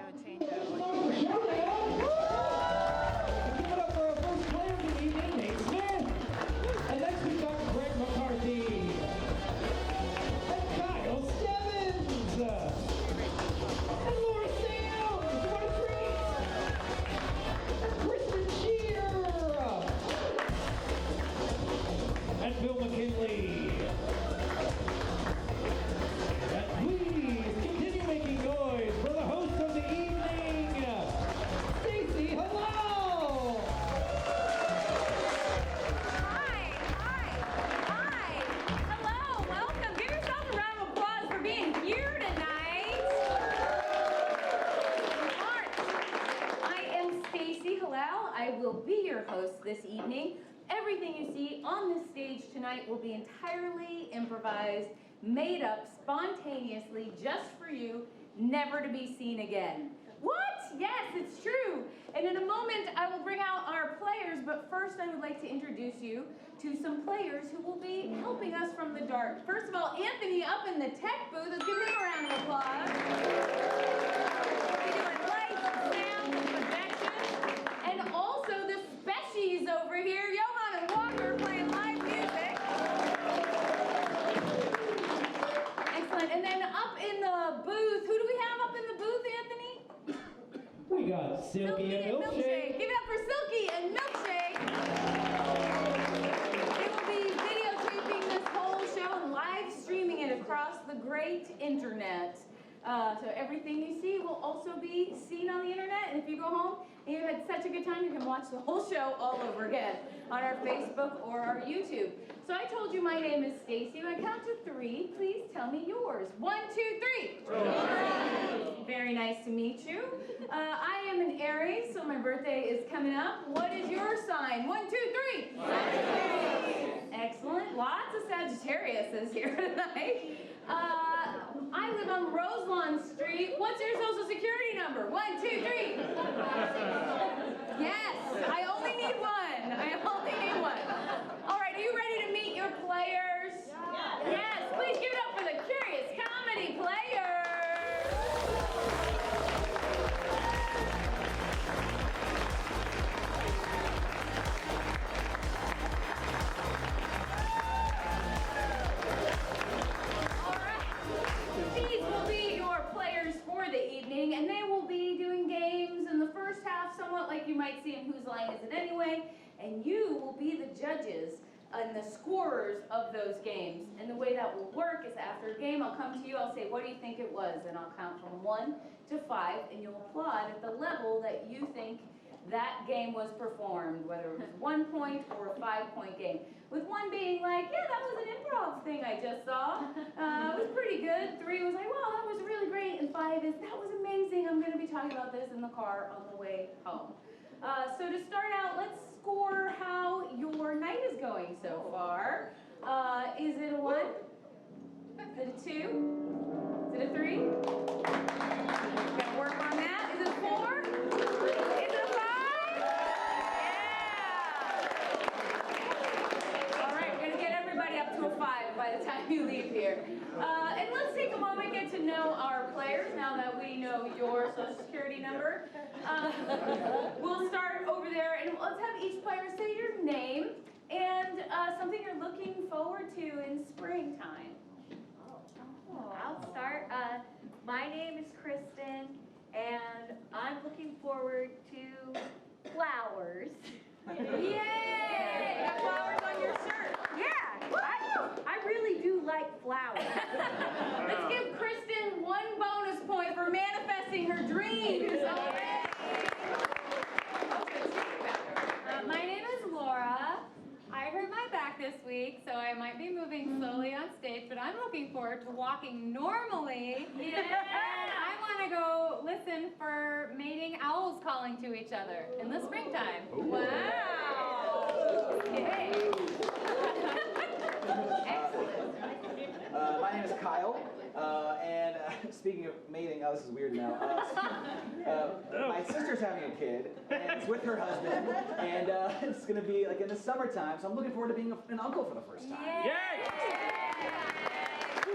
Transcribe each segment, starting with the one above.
a changeover. Showdown! Give it up for our first player of the evening, Nate Smith. And next we've got Greg McCarthy. And Kyle Stebbins. And Laura Sam. What a treat. And Kristen Schier. And Bill McKinley. And please continue making noise for the host of the evening, Stacey Hallal. Hi. Hello, welcome. Give yourself a round of applause for being here tonight. Smart. I am Stacey Hallal. I will be your host this evening. Everything you see on this stage tonight will be entirely improvised, made up spontaneously just for you, never to be seen again. What? Yes, it's true. And in a moment, I will bring out our players, but first I would like to introduce you to some players who will be helping us from the dark. First of all, Anthony up in the tech booth. Let's give him a round of applause. He's doing lights, sound, projection, and also the species over here, Johan and Walker playing live music. Excellent. And then up in the booth, who do we have up in the booth, Anthony? We got Silky and Milkshake. Give it up for Silky and Milkshake. They will be videotaping this whole show and live streaming it across the great internet. So everything you see will also be seen on the internet. And if you go home and you had such a good time, you can watch the whole show all over again on our Facebook or our YouTube. So I told you my name is Stacey. When I count to 3, please tell me yours. 1, 2, 3. Very nice to meet you. I am an Aries, so my birthday is coming up. What is your sign? 1, 2, 3. Excellent. Lots of Sagittariuses here tonight. I live on Roselawn Street. What's your social security number? 1, 2, 3. Yes, I only need one. All right, are you ready to meet your players? Yes, please give it up for the Curious Comedy players. These will be your players for the evening, and they will be doing games in the first half, somewhat like you might see in Whose Line Is It Anyway, and you will be the judges and the scorers of those games. And the way that will work is after a game, I'll come to you, I'll say, what do you think it was? And I'll count from 1 to 5, and you'll applaud at the level that you think that game was performed, whether it was 1 point or a 5-point game. With 1 being like, yeah, that was an improv thing I just saw. It was pretty good. 3 was like, wow, that was really great. And 5 is, that was amazing. I'm going to be talking about this in the car on the way home. So to start out, let's score how your night is going so far. Is it a 1? Is it a 2? Is it a 3? Gotta work on that. Is it a 4? Is it a 5? Yeah! All right, we're gonna get everybody up to a 5 by the time you leave here. And let's take a moment, get to know our players now that we know your social security number. We'll start over there, and let's have each player say your name and something you're looking forward to in springtime. I'll start. My name is Kristen, and I'm looking forward to flowers. Yay! You got flowers on your shirt. Yeah, I really do like flowers. Let's give Kristen 1 bonus point for manifesting her dreams. My name is Laura. I hurt my back this week, so I might be moving slowly on stage, but I'm looking forward to walking normally. Yeah! And I want to go listen for mating owls calling to each other in the springtime. Wow! Yay! Excellent. My name is Kyle, and speaking of mating, this is weird now. My sister's having a kid, and it's with her husband, and it's going to be like in the summertime, so I'm looking forward to being an uncle for the first time. Yay! 2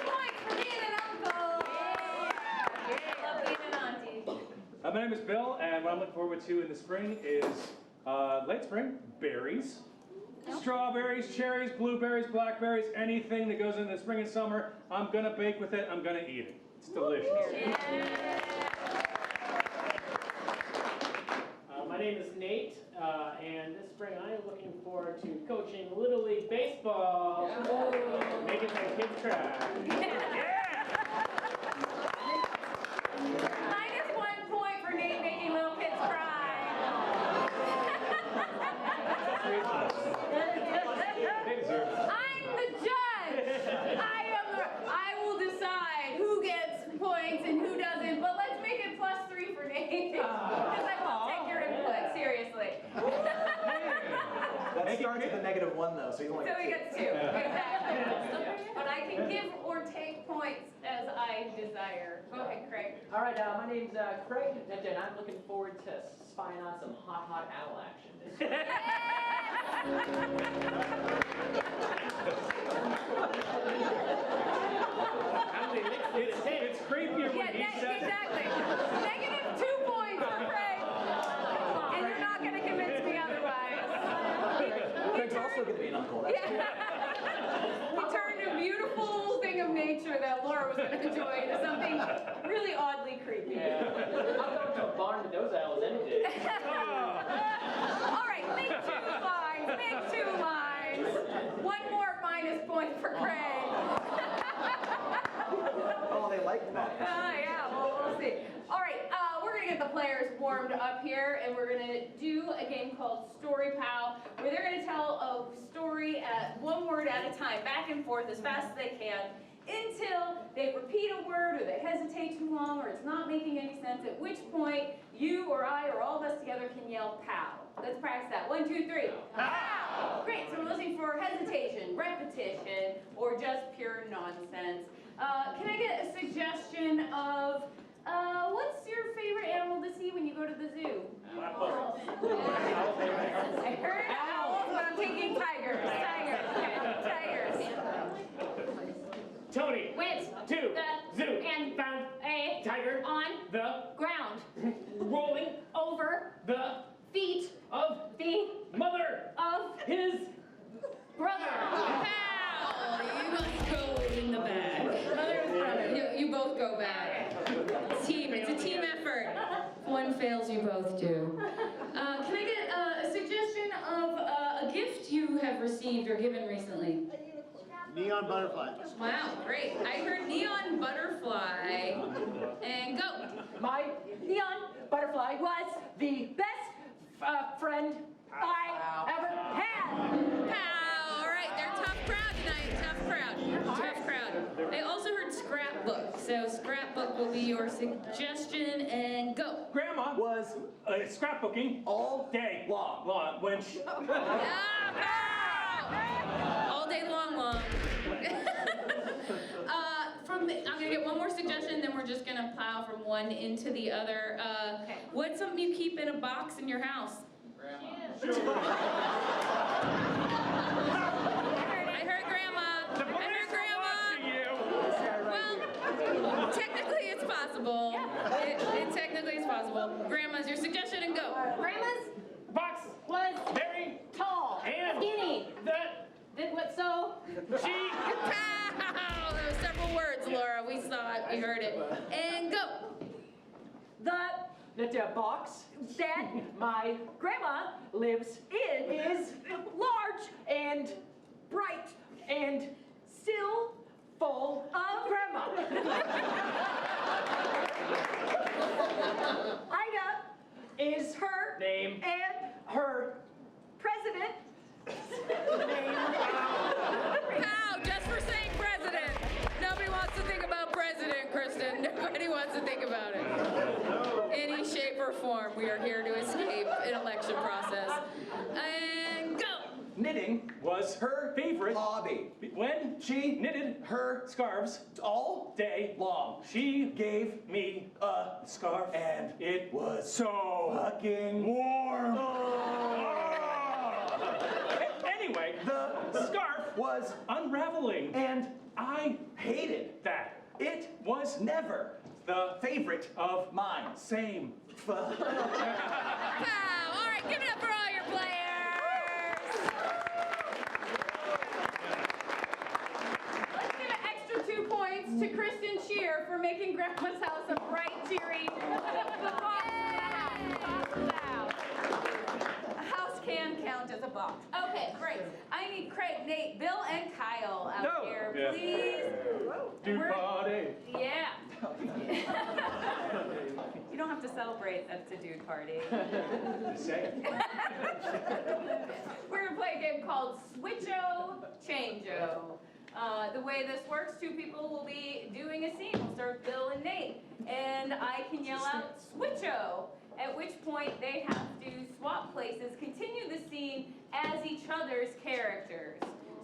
points for being an uncle! I love being an auntie. My name is Bill, and what I'm looking forward to in the spring is late spring, berries. Strawberries, cherries, blueberries, blackberries, anything that goes in the spring and summer, I'm gonna bake with it, I'm gonna eat it. It's delicious. My name is Nate, and this spring I am looking forward to coaching Little League Baseball, making my kids cry. Minus 1 point for Nate making little kids cry. They deserve it. I'm the judge. I will decide who gets points and who doesn't, but let's make it +3 for Nate. Because I will take your input, seriously. That starts with a -1 though, so he's only So got he 2. gets 2, exactly. But I can give or take points as I desire. Go ahead, Craig. All right, my name's Craig, and I'm looking forward to spying on some hot owl action this year. It's creepier when he says it. Exactly. -2 points for Craig. And you're not going to convince me otherwise. Craig's also going to be an uncle. That's He turned a beautiful thing of nature that Laura was going to enjoy into something really oddly creepy. Yeah. I'll go to a barn with those owls any day. All right, make 2 lines. Make 2 lines. 1 more minus point for Craig. Oh, they liked that. Yeah, well, we'll see. All right, we're going to get the players warmed up here, and we're going to do a game called Story Pal, where they're going to tell a story at 1 word at a time, back and forth as fast as they can, until they repeat a word, or they hesitate too long, or it's not making any sense, at which point you or I or all of us together can yell "pow." Let's practice that. 1, 2, 3. Pow! Great, so we're listening for hesitation, repetition, or just pure nonsense. Can I get a suggestion of, what's your favorite animal to see when you go to the zoo? I heard owls, but I'm thinking tigers. Tigers. Tony Went to the zoo and found a tiger on the ground rolling over the feet of the mother of his brother. Pow! You must go in the bag. Mother and brother. You both go back. Team. It's a team effort. If one fails, you both do. Can I get a suggestion of a gift you have received or given recently? Neon butterfly. Wow, great. I heard neon butterfly. And go. My neon butterfly was the best friend I ever had. Pow! All right, they're a tough crowd tonight. Tough crowd. Tough crowd. I also heard scrapbook. So scrapbook will be your suggestion and go. Grandma was scrapbooking all day long when she... All day long. I'm gonna get one more suggestion, then we're just gonna plow from one into the other. What's something you keep in a box in your house? I heard grandma. Well, technically it's possible. It technically is possible. Grandma's your suggestion and go. Grandma's Box was very tall, and skinny. the Did what so? she Pow! There were several words, Laura. We saw it. We heard it. And go. the box that my grandma lives in is large and bright and still full of grandma. Ida is her Name. and her president name. Pow! Just for saying president. Nobody wants to think about president, Kristen. Nobody wants to think about it. Any shape or form, we are here to escape an election process. And go! Knitting Was her favorite hobby. when She knitted her scarves all day long. She gave me a scarf and it was so fucking warm. Oh. Anyway, The scarf was unraveling and I hated that. it was never The favorite of mine. Same. Wow, all right, give it up for all your players. Let's give an extra 2 points to Kristen Schier for making Grandma's house a bright, cheery a house can count as a box. Okay, great. I need Craig, Nate, Bill, and Kyle out here, please. Dude party. Yeah. You don't have to celebrate that it's a dude party. Just saying. We're gonna play a game called Switcho Changeo. The way this works, 2 people will be doing a scene. We'll start with Bill and Nate. And I can yell out Switcho, at which point they have to swap places, continue the scene as each other's characters.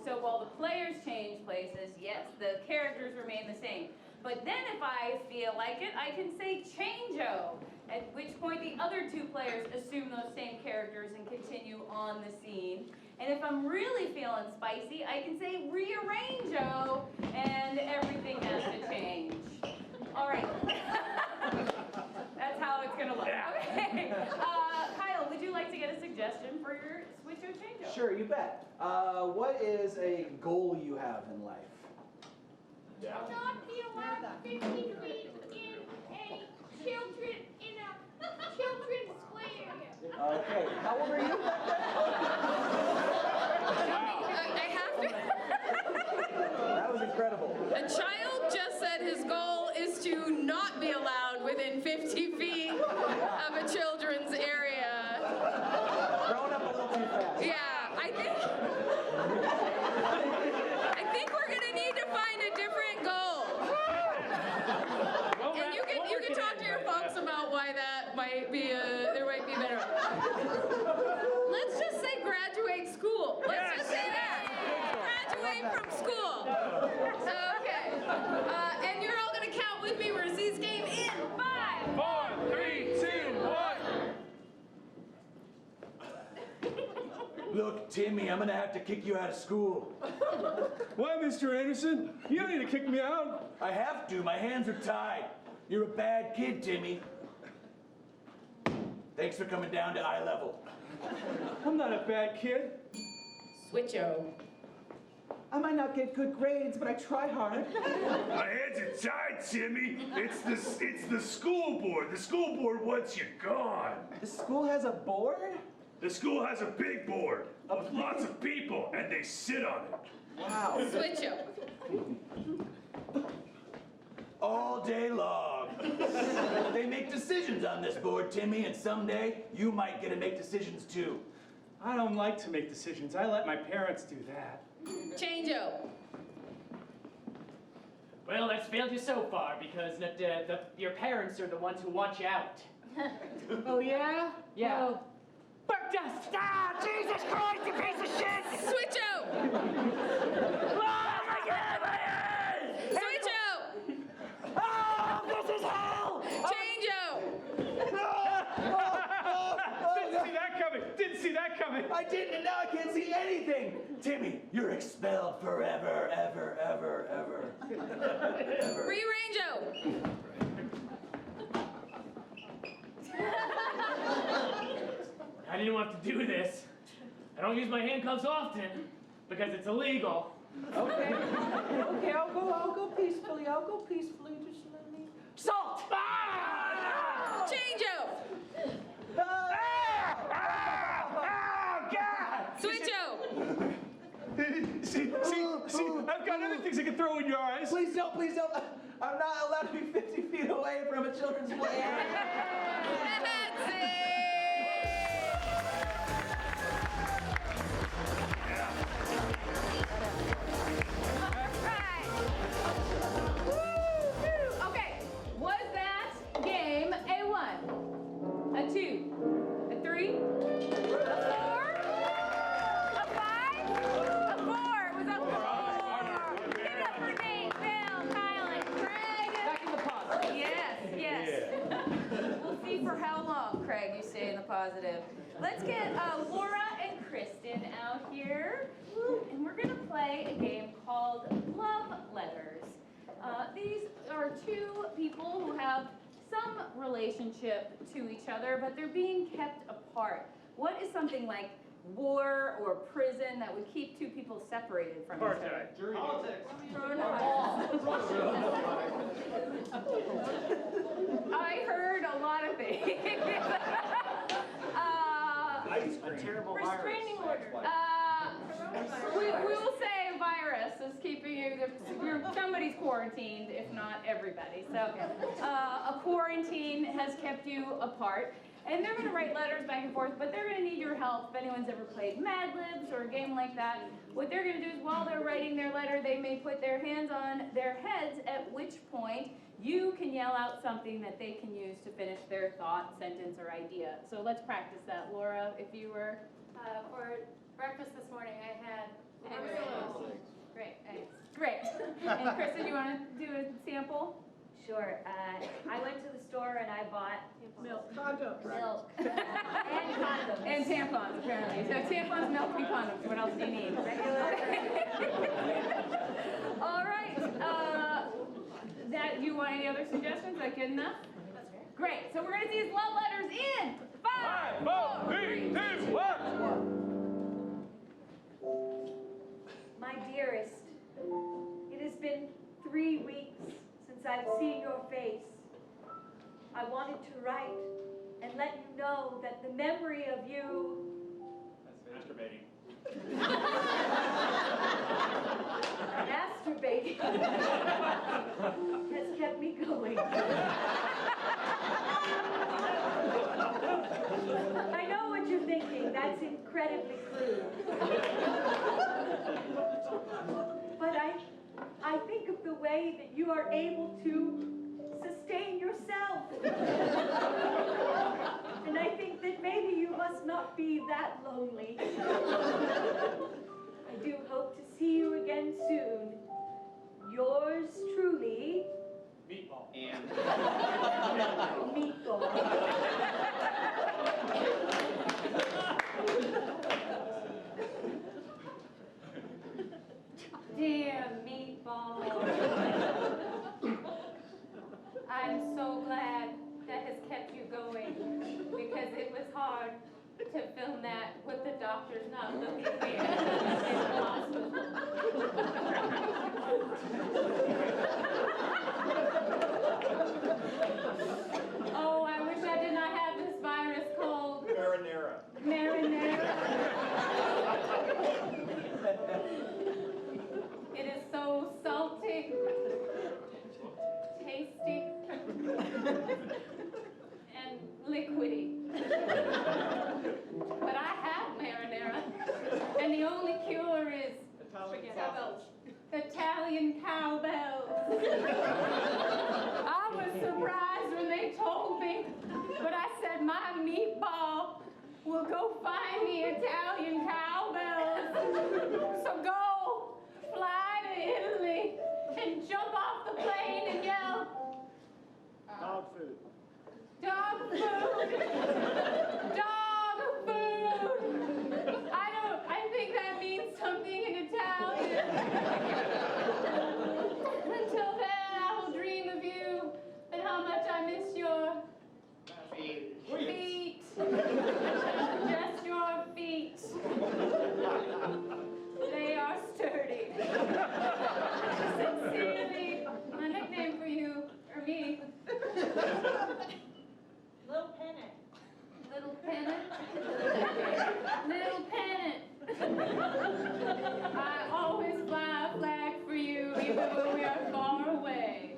So while the players change places, yes, the characters remain the same. But then if I feel like it, I can say changeo, at which point the other 2 players assume those same characters and continue on the scene. And if I'm really feeling spicy, I can say rearrangeo, and everything has to change. All right. That's how it's gonna look. Okay. Kyle, would you like to get a suggestion for your switch or change? Sure, you bet. What is a goal you have in life? Not be allowed 50 feet in a children's play area. Okay, how old are you? I have to. That was incredible. A child just said his goal is to not be allowed within 50 feet of a children's area. Growing up a little too fast. Yeah, I think we're gonna need to find a different goal. And you can talk to your folks about why that might be there might be better. Let's just say graduate school. Let's just say that. Graduate from school. Okay. And you're all gonna count with me. We're gonna see this game in 5, 4, 3, 2, 1. Look, Timmy, I'm gonna have to kick you out of school. Why, Mr. Anderson? You don't need to kick me out. I have to. My hands are tied. You're a bad kid, Timmy. Thanks for coming down to eye level. I'm not a bad kid. Switcho. I might not get good grades, but I try hard. My hands are tied, Timmy. It's the school board. The school board wants you gone. The school has a board? The school has a big board with lots of people, and they sit on it. Wow. Switcho. All day long. They make decisions on this board, Timmy, and someday you might get to make decisions too. I don't like to make decisions. I let my parents do that. Changeo. Well, that's failed you so far because your parents are the ones who want you out. Oh, yeah? Yeah. Well, fuck us! Ah, Jesus Christ, you piece of shit! Switcho. Oh, my God, my head! Switcho. Oh, this is hell! Changeo. Didn't see that coming. Didn't see that coming. I didn't, and now I can't see anything. Timmy, you're expelled forever, ever, ever, ever. Ever. Rearrangeo. I didn't want to do this. I don't use my handcuffs often because it's illegal. Okay, I'll go peacefully. Just let me. Salt! Ah! Changeo. Oh, God! Switcho. See, I've got other things I can throw in your eyes. Please don't, please don't. I'm not allowed to be 50 feet away from a children's play area. That's it. Alright. Woo-hoo. Okay, was that game a 1, a 2, a 3, a 4, a 5, a 4? Was that 4? Give it up for Nate, Bill, Kyle, and Craig. Back in the pot. Yes. We'll see for how long, Craig, you stay in the positive. Let's get Laura and Kristen out here, and we're gonna play a game called Love Letters. These are two people who have some relationship to each other, but they're being kept apart. What is something like war or prison that would keep two people separated from each other? Politics. I heard a lot of things. A terrible Restraining order. We will say virus is keeping you, somebody's quarantined, if not everybody. So a quarantine has kept you apart. And they're going to write letters back and forth, but they're going to need your help. If anyone's ever played Mad Libs or a game like that, what they're going to do is while they're writing their letter, they may put their hands on their heads, at which point you can yell out something that they can use to finish their thought, sentence, or idea. So let's practice that. Laura, if you were... For breakfast this morning, I had eggs. Great, eggs. Great. And Kristen, you want to do a sample? Sure. I went to the store and I bought Milk. Condoms. milk and condoms. And tampons, apparently. So tampons, milk, and condoms. What else do you need? All right. You want any other suggestions? Is that good enough? Great. So we're going to see his love letters in 5, 4, 3, 2, 1. My dearest, it has been 3 weeks since I've seen your face. I wanted to write and let you know that the memory of you... Masturbating. masturbating has kept me going. I know what you're thinking. That's incredibly crude. But I think of the way that you are able to sustain yourself. And I think that maybe you must not be that lonely. I do hope to see you again soon. Yours truly, Meatball. And Meatball. Dear Meatball, I'm so glad that has kept you going, because it was hard to film that with the doctors not looking here in the hospital. Oh, I wish I did not have this virus called Marinara. marinara. It is so salty, tasty, and liquidy. But I have marinara, and the only cure is Italian cowbells. I was surprised when they told me, but I said my meatball will go find the Italian cowbells. So go, fly to Italy, and jump off the plane and yell, Dog food. dog food! Dog food! I think that means something in Italian. Until then, I will dream of you and how much I miss your feet. Just your feet. They are sturdy. Sincerely, my nickname for you, or me, Little Pennant. Little Pennant. Little Pennant. I always fly a flag for you, even when we are far away.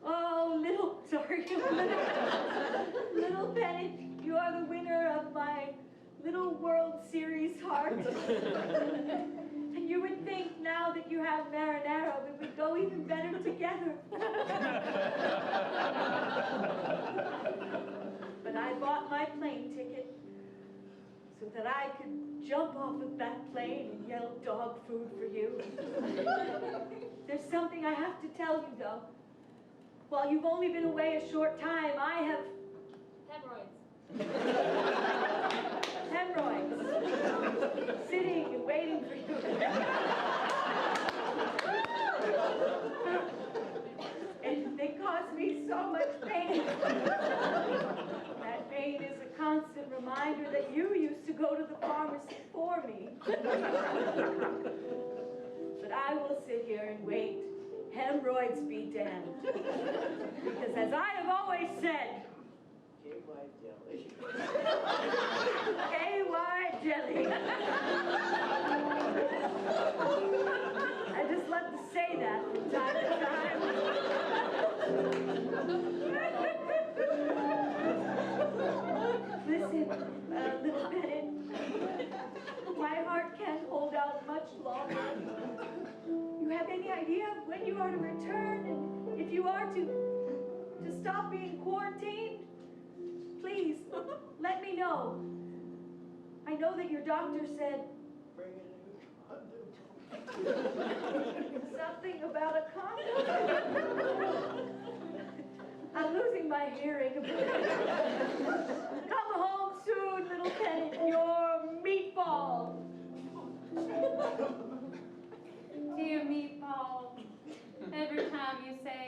Oh, little Pennant, you are the winner of my little World Series heart. And you would think now that you have marinara, we would go even better together. But I bought my plane ticket so that I could jump off of that plane and yell dog food for you. There's something I have to tell you, though. While you've only been away a short time, I have... Hemorrhoids. Sitting and waiting for you. course, for me. But I will sit here and wait. Hemorrhoids be damned. Because as I have always said, KY jelly. KY jelly. I just love to say that from time to time. Listen, little Bennett, my heart can't hold out much longer. You have any idea when you are to return and if you are to stop being quarantined? Please, let me know. I know that your doctor said something about a condom. I'm losing my hearing. Come home soon, little Bennett, your meatball. Dear meatball, every time you say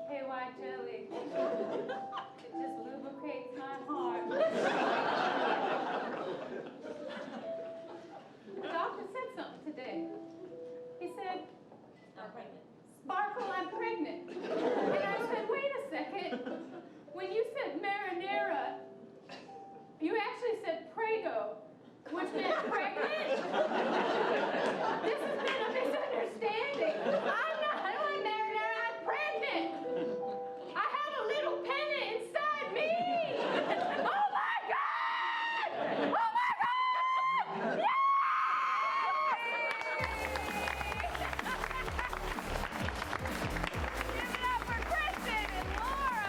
KY jelly, it just lubricates my heart. The doctor said something today. He said, I'm pregnant. Sparkle, I'm pregnant. And I said, wait a second. When you said marinara, you actually said Prego, which meant pregnant? This has been a misunderstanding. I'm not on marinara, I'm pregnant. I have a little pennant inside me. Oh my God! Oh my God! Yeah! Give it up for Kristen and Laura.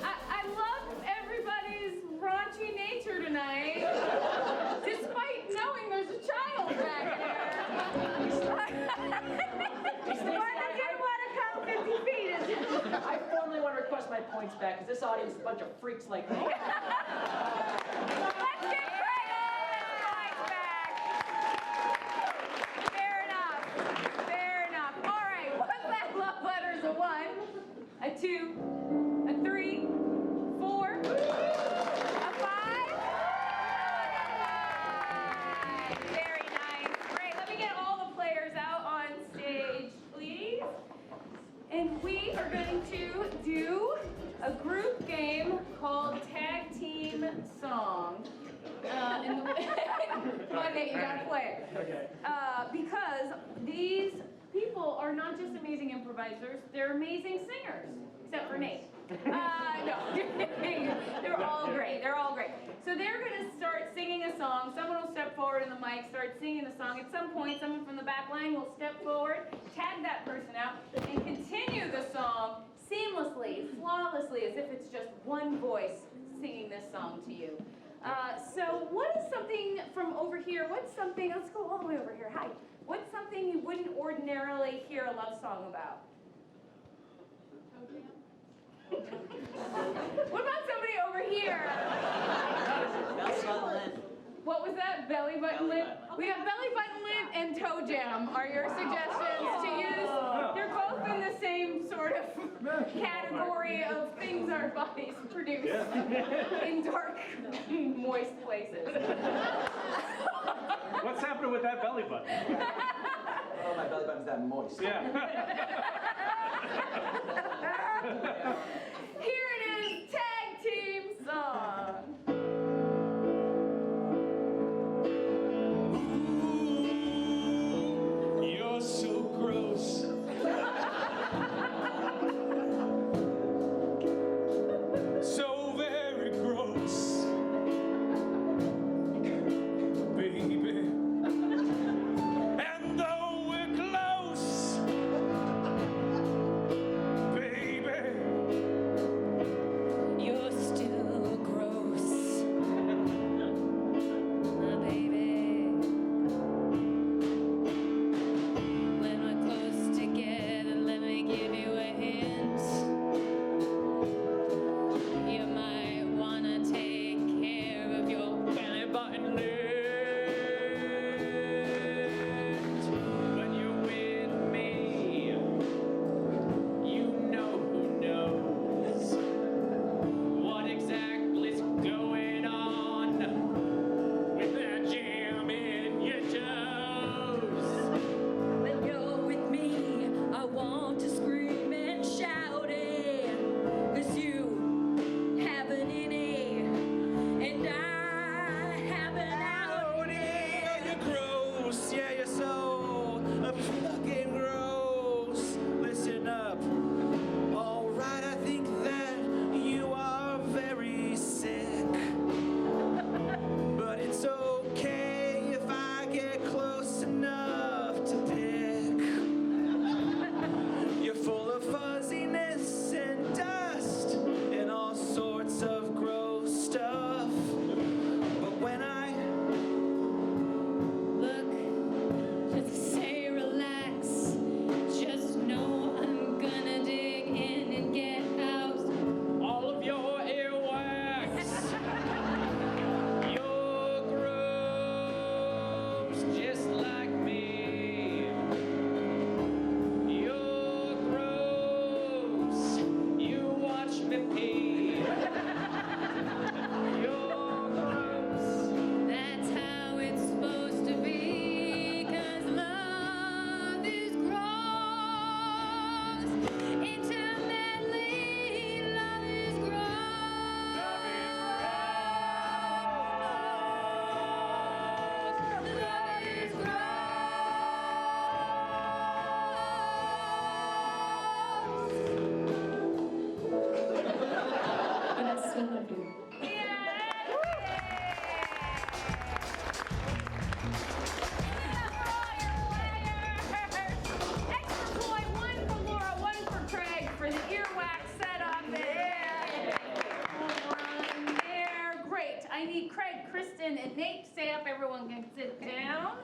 I love everybody's raunchy nature tonight, despite knowing there's a child back there. Why did you want to come 50 feet? I formally want to request my points back because this audience is a bunch of freaks like me. Let's get Kristen points back. Fair enough. Fair enough. All right, what's that love letters? A 1, a 2, a 3, 4, a 5. Very nice. Great. Let me get all the players out on stage, please. And we are going to do a group game called Tag Team Song. Monday, you gotta play it. Okay. Because these people are not just amazing improvisers, they're amazing singers. Except for Nate. No, they're all great. They're all great. So they're going to start singing a song. Someone will step forward in the mic, start singing the song. At some point, someone from the back line will step forward, tag that person out, and continue the song seamlessly, flawlessly, as if it's just one voice singing this song to you. So what is something from over here? What's something, let's go all the way over here. Hi. What's something you wouldn't ordinarily hear a love song about? What about somebody over here? Belly button lint. What was that? Belly button lint? We have belly button lint and toe jam are your suggestions to use. They're both in the same sort of category of things our bodies produce in dark, moist places. What's happening with that belly button? Oh, my belly button's that moist. Yeah. Here it is, Tag Team Song. Ooh, you're so gross. So very gross. Baby. And though we're close, baby, You're still gross. just like me. You're gross. You watch me pee. You're gross. That's how it's supposed to be, 'cause love is gross. Intimately, love is gross. Love is Extra point, one for Laura, one for Craig for the earwax setup there. One there. Great. I need Craig, Kristen, and Nate to stay up. Everyone can sit down.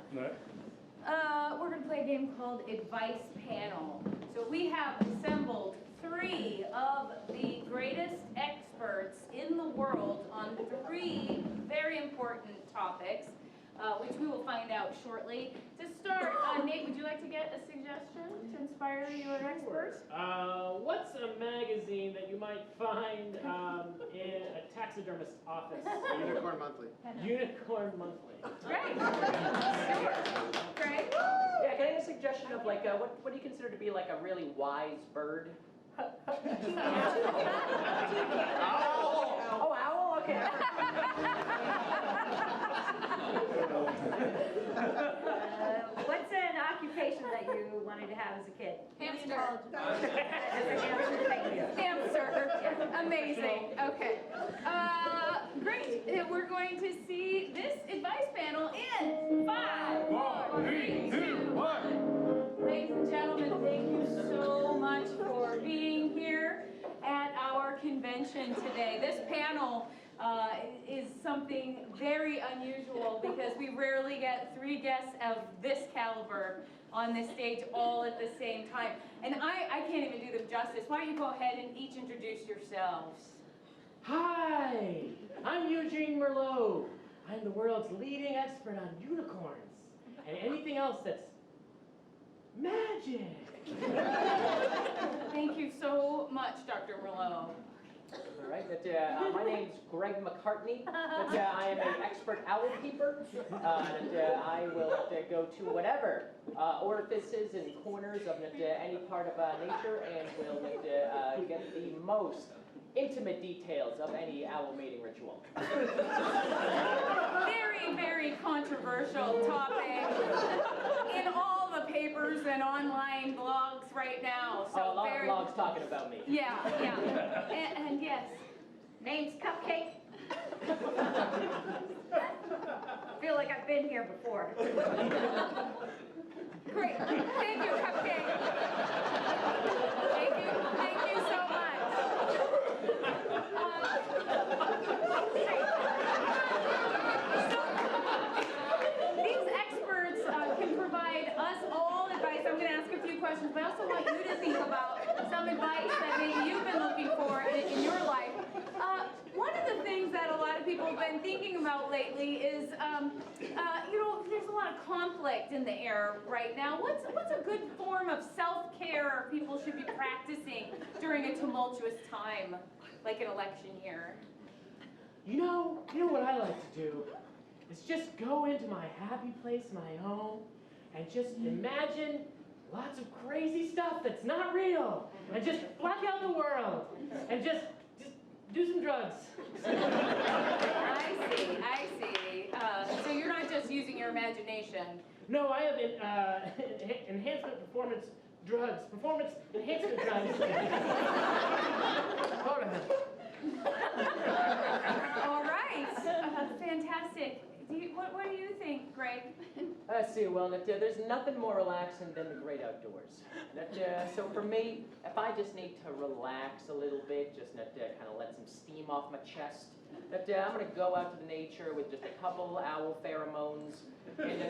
We're going to play a game called Advice Panel. So we have assembled 3 of the greatest experts in the world on 3 very important topics, which we will find out shortly. To start, Nate, would you like to get a suggestion to inspire your experts? What's a magazine that you might find in a taxidermist's office? Unicorn Monthly. Unicorn Monthly. Great. Sure. Great. Yeah, can I have a suggestion of like, what do you consider to be like a really wise bird? Oh, owl, okay. What's an occupation that you wanted to have as a kid? Hamster. Thank you. Hamster. Amazing. Okay. Great. We're going to see this advice panel in 5, 4, 3, 2, 1. Ladies and gentlemen, thank you so much for being here at our convention today. This panel is something very unusual because we rarely get 3 guests of this caliber on this stage all at the same time. And I can't even do them justice. Why don't you go ahead and each introduce yourselves? Hi, I'm Eugene Merlot. I'm the world's leading expert on unicorns and anything else that's magic. Thank you so much, Dr. Merlot. All right, my name's Greg McCarthy. I am an expert owl keeper. I will go to whatever orifices and corners of any part of nature and will get the most intimate details of any owl mating ritual. Very, very controversial topic in all the papers and online blogs right now. So a lot of blogs talking about me. Yeah. And yes. Name's Cupcake. Feel like I've been here before. Great. Thank you, Cupcake. Thank you so much. These experts can provide us all advice. I'm going to ask a few questions, but I also want you to think about some advice that maybe you've been looking for in your life. One of the things that a lot of people have been thinking about lately is, there's a lot of conflict in the air right now. What's a good form of self-care people should be practicing during a tumultuous time, like an election year? You know what I like to do is just go into my happy place, my home, and just imagine lots of crazy stuff that's not real, and just black out the world, and just do some drugs. I see. So you're not just using your imagination. No, I have enhancement performance drugs. Performance enhancement drugs. Hold on. All right. Fantastic. What do you think, Greg? I see. Well, there's nothing more relaxing than the great outdoors. So for me, if I just need to relax a little bit, just kind of let some steam off my chest, I'm going to go out to the nature with just a couple owl pheromones, and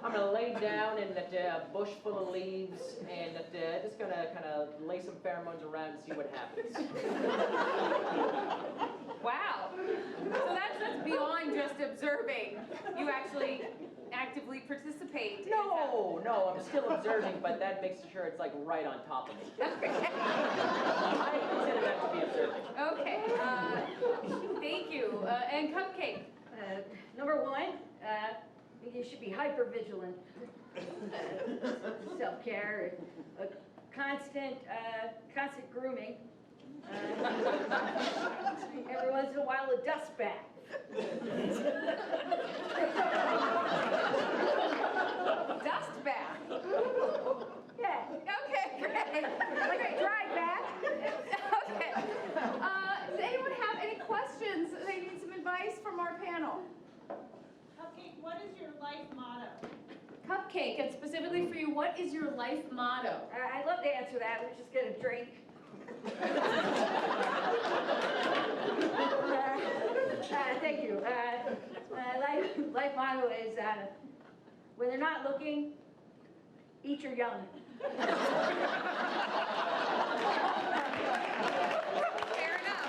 I'm going to lay down in a bush full of leaves, and just going to kind of lay some pheromones around and see what happens. Wow. So that's beyond just observing. observing. You actually actively participate. No, I'm still observing, but that makes sure it's like right on top of me. I consider that to be observing. Okay, thank you. And Cupcake. Number one, you should be hyper vigilant. Self-care, constant grooming. Every once in a while, a dust bath. Dust bath. Yeah. Okay, great. Like a dry bath. Okay. Does anyone have any questions? They need some advice from our panel. Cupcake, what is your life motto? Cupcake, and specifically for you, what is your life motto? I'd love to answer that. We're just gonna drink. Thank you. Life motto is when they're not looking, eat your young. Fair enough.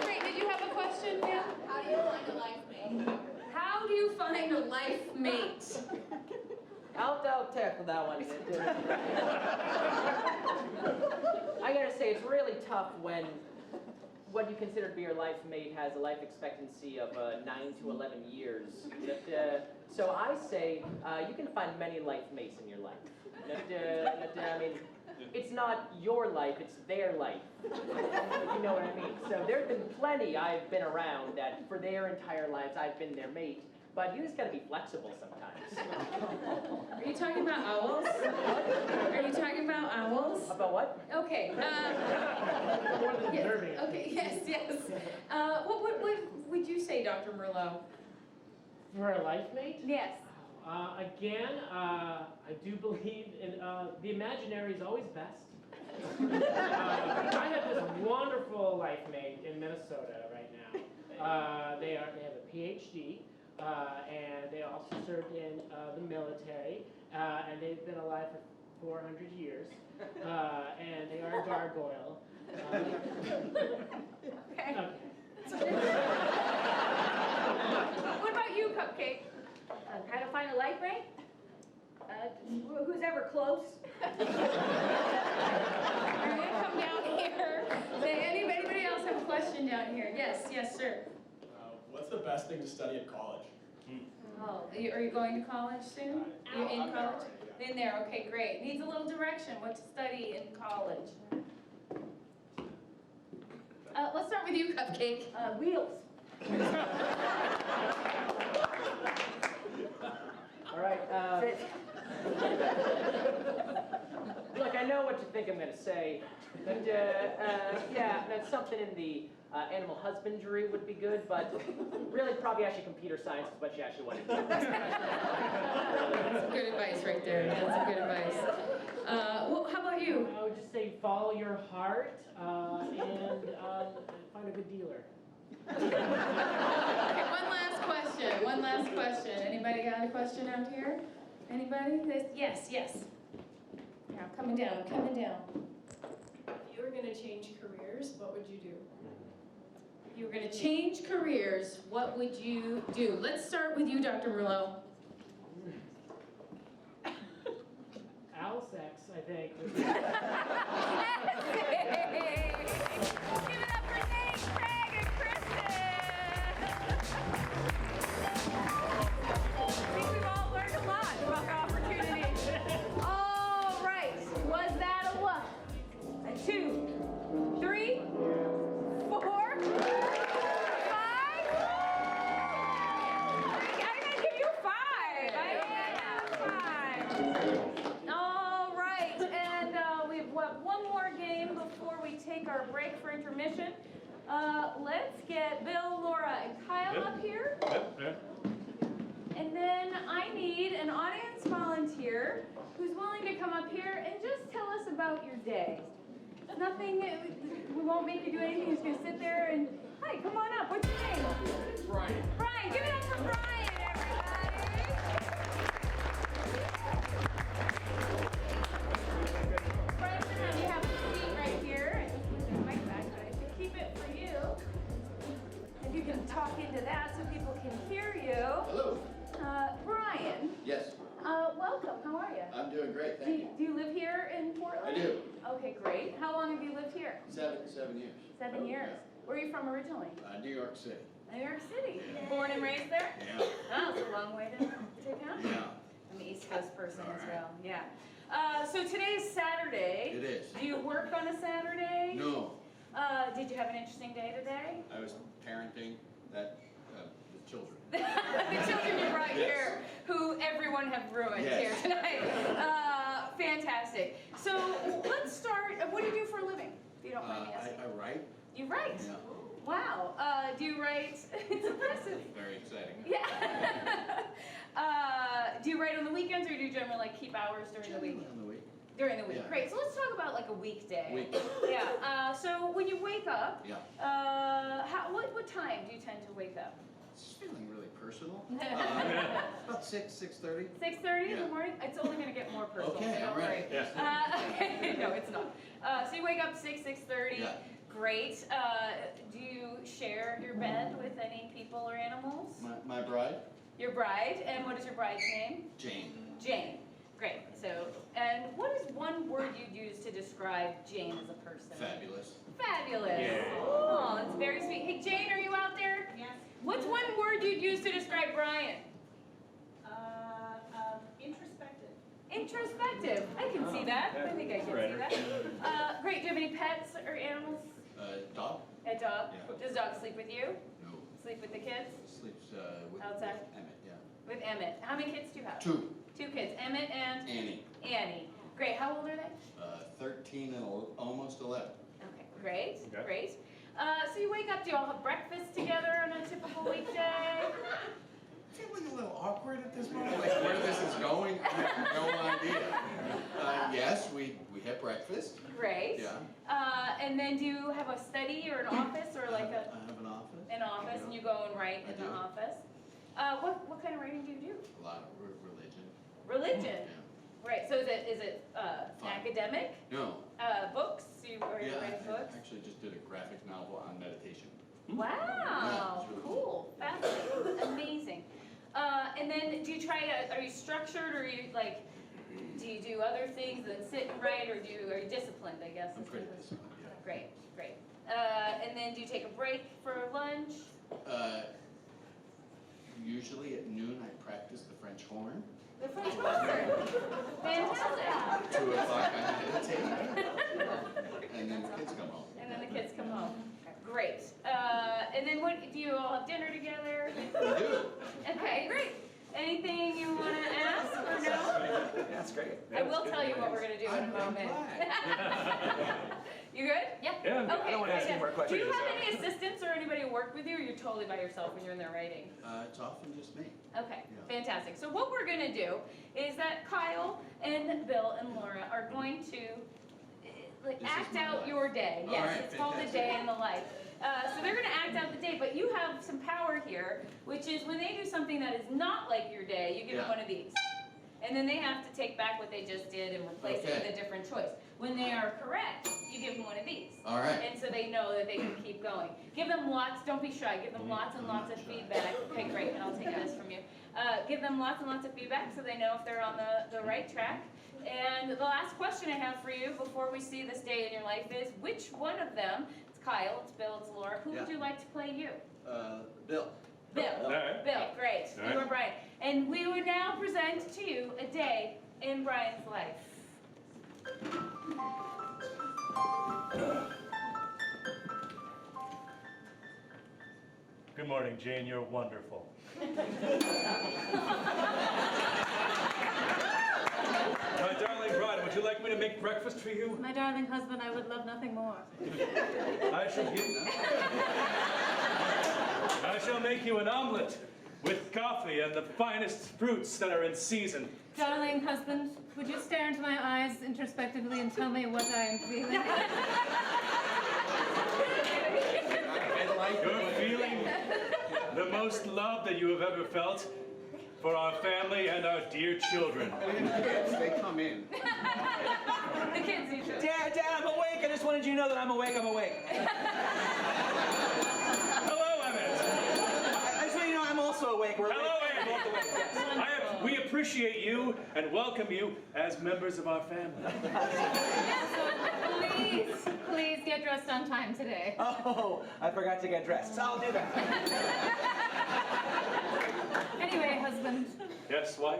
Great, did you have a question, ma'am? How do you find a life mate? How do you find a life mate? I'll tackle that one. I gotta say, it's really tough when what you consider to be your life mate has a life expectancy of 9 to 11 years. So I say you can find many life mates in your life. I mean, it's not your life, it's their life. You know what I mean? So there have been plenty I've been around that for their entire lives I've been their mate. But you just gotta be flexible sometimes. Are you talking about owls? Are you talking about owls? About what? Okay. Yes. Okay. Yes. What would you say, Dr. Merlot? For a life mate? Yes. Again, I do believe in the imaginary is always best. I have this wonderful life mate in Minnesota right now. They have a PhD. And they also served in the military, and they've been alive for 400 years, and they are a gargoyle. Okay. What about you, Cupcake? How to find a life mate? Who's ever close? Are you gonna come down here? Anybody else have a question down here? Yes, sir. What's the best thing to study at college? Oh, are you going to college soon? You're in college? In there, okay, great. Needs a little direction, what to study in college. Let's start with you, Cupcake. Wheels. All right. Look, I know what you think I'm going to say, but yeah, that's something in the animal husbandry would be good, but really probably actually computer science is what you actually want to do. That's some good advice right there. That's some good advice. Well, how about you? I would just say follow your heart and find a good dealer. Okay, one last question. Anybody got a question out here? Anybody? Yes. Yeah, I'm coming down. If you were going to change careers, what would you do? If you were going to change careers, what would you do? Let's start with you, Dr. Merlot. Owl sex, I think. Give it up for Nate, Craig, and Kristen. I think we've all learned a lot about opportunities. All right, was that a look? A 2, 3, 4, 5? I'm gonna give you 5. All right, and we've got one more game before we take our break for intermission. Let's get Bill, Laura, and Kyle up here. And then I need an audience volunteer who's willing to come up here and just tell us about your day. Nothing, we won't make you do anything, just gonna sit there and, hi, come on up, what's your name? Brian. Brian, give it up for Brian, everybody. Brian, you have a seat right here. I just put the mic back, but I should keep it for you. And you can talk into that great, thank you. Do you live here in Portland? I do. Okay, great. How long have you lived here? 7 years. 7 years. Where are you from originally? New York City. New York City. Born and raised there? Yeah. Oh, it's a long way to come. Yeah. I'm an East Coast person All as right. well. Yeah. So today is Saturday. It is. Do you work on a Saturday? No, Did you have an interesting day today? I was parenting the children. The children you brought Yes. here, who everyone have ruined Yes. here tonight. Fantastic. So let's start. What do you do for a living, if you don't mind me asking? I write. You write? Yeah. Wow. Do you write? It's impressive. Very exciting. Yeah. Do you write on the weekends, or do you generally like keep hours during the week? On the week. During the week. Yeah. Great. So let's talk about like a weekday. Weekday. Yeah. So when you wake up, Yeah. what time do you tend to wake up? It's feeling really personal. About 6:30. 6:30 in Yeah. the morning? It's only going to get more personal. Okay, so don't all right. worry. No, it's not. So you wake up 6:30. Yeah. Great. Do you share your bed with any people or animals? My bride, Your bride. And what is your bride's name? Jane. Jane. Great. So, and what is one word you'd use to describe Jane as a person? Fabulous. Fabulous. Yeah. Oh, that's very sweet. Hey, Jane, are you out there? Yes. What's one word you'd use to describe Brian? Introspective. Introspective. I can see that. I think I can Right. see that. Great. Do you have any pets or animals? Dog. A dog? Yeah. Does dog sleep with you? No. Sleep with the kids? Sleeps with Outside? Emmett. Yeah. With Emmett. How many kids do you have? 2. 2 kids. Emmett and Annie. Annie. Great. How old are they? 13 and almost 11. Okay. Great. Okay. Great. So you wake up, do you all have breakfast together on a typical weekday? Feeling a little awkward at this moment. Like where this is going, I have no idea. Yes, we have breakfast. Great. Yeah. And then do you have a study or an office or like I have an office. an office and you go and write I in the do. office? What kind of writing do you do? A lot of religion. Religion. Yeah. Right. So is it Fun. academic? No. Books? Are you Yeah, writing I books? actually just did a graphic novel on meditation. Wow. Yeah, it's really Cool. Fascinating. Amazing. And then do you are you structured or are you like, do you do other things than sit and write or are you disciplined, I guess? I'm is pretty the- disciplined, yeah. Great, great. And then do you take a break for lunch? Usually at noon I practice the French horn. The French horn. Fantastic. 2 o'clock I meditate. And then the kids come home. And then the kids come home. Great. And then what, do you all have dinner together? We do. Okay, great. Anything you want to ask or no? That's great. I will tell you what we're going to do in a moment. You good? Yeah? Yeah, I'm good. Okay, I don't want to ask any more Do questions. you have any assistants or anybody who work with you, or you're totally by yourself when you're in there writing? It's often just me. Okay, Yeah. fantastic. So what we're going to do is that Kyle and Bill and Laura are going to This is act my out life. your day. All Yes, right, it's called a fantastic. day in the life. So they're going to act out the day, but you have some power here, which is when they do something that is not like your day, you give them Yeah. one of these. And then they have to take back what they just did and replace it Okay. with a different choice. When they are correct, you give them one of these. All right. And so they know that they can keep going. Give them lots, don't be shy, give them lots and I'm lots not of shy. feedback. Okay, great, and I'll take this from you. Give them lots and lots of feedback so they know if they're on the right track. And the last question I have for you before we see this day in your life is, which one of them, it's Kyle, it's Bill, it's Laura, who would Yeah. you like to play you? Bill. Bill. All right. Bill, great. All right. You are Brian. And we would now present to you a day in Brian's life. Good morning, Jane. You're wonderful. My darling bride, would you like me to make breakfast for you? My darling husband, I would love nothing more. I shall make you an omelet with coffee and the finest fruits that are in season. Darling husband, would you stare into my eyes introspectively and tell me what I am feeling? You're feeling the most love that you have ever felt for our family and our dear children. They come in. The kids usually. Dad, I'm awake. I just wanted you to know that I'm awake. Hello, Emmett. I just want you to know I'm also awake. We're Hello, awake. Emmett. We appreciate appreciate you and welcome you as members of our family. So please get dressed on time today. Oh, I forgot to get dressed, so I'll do that. Anyway, husband. Yes, wife?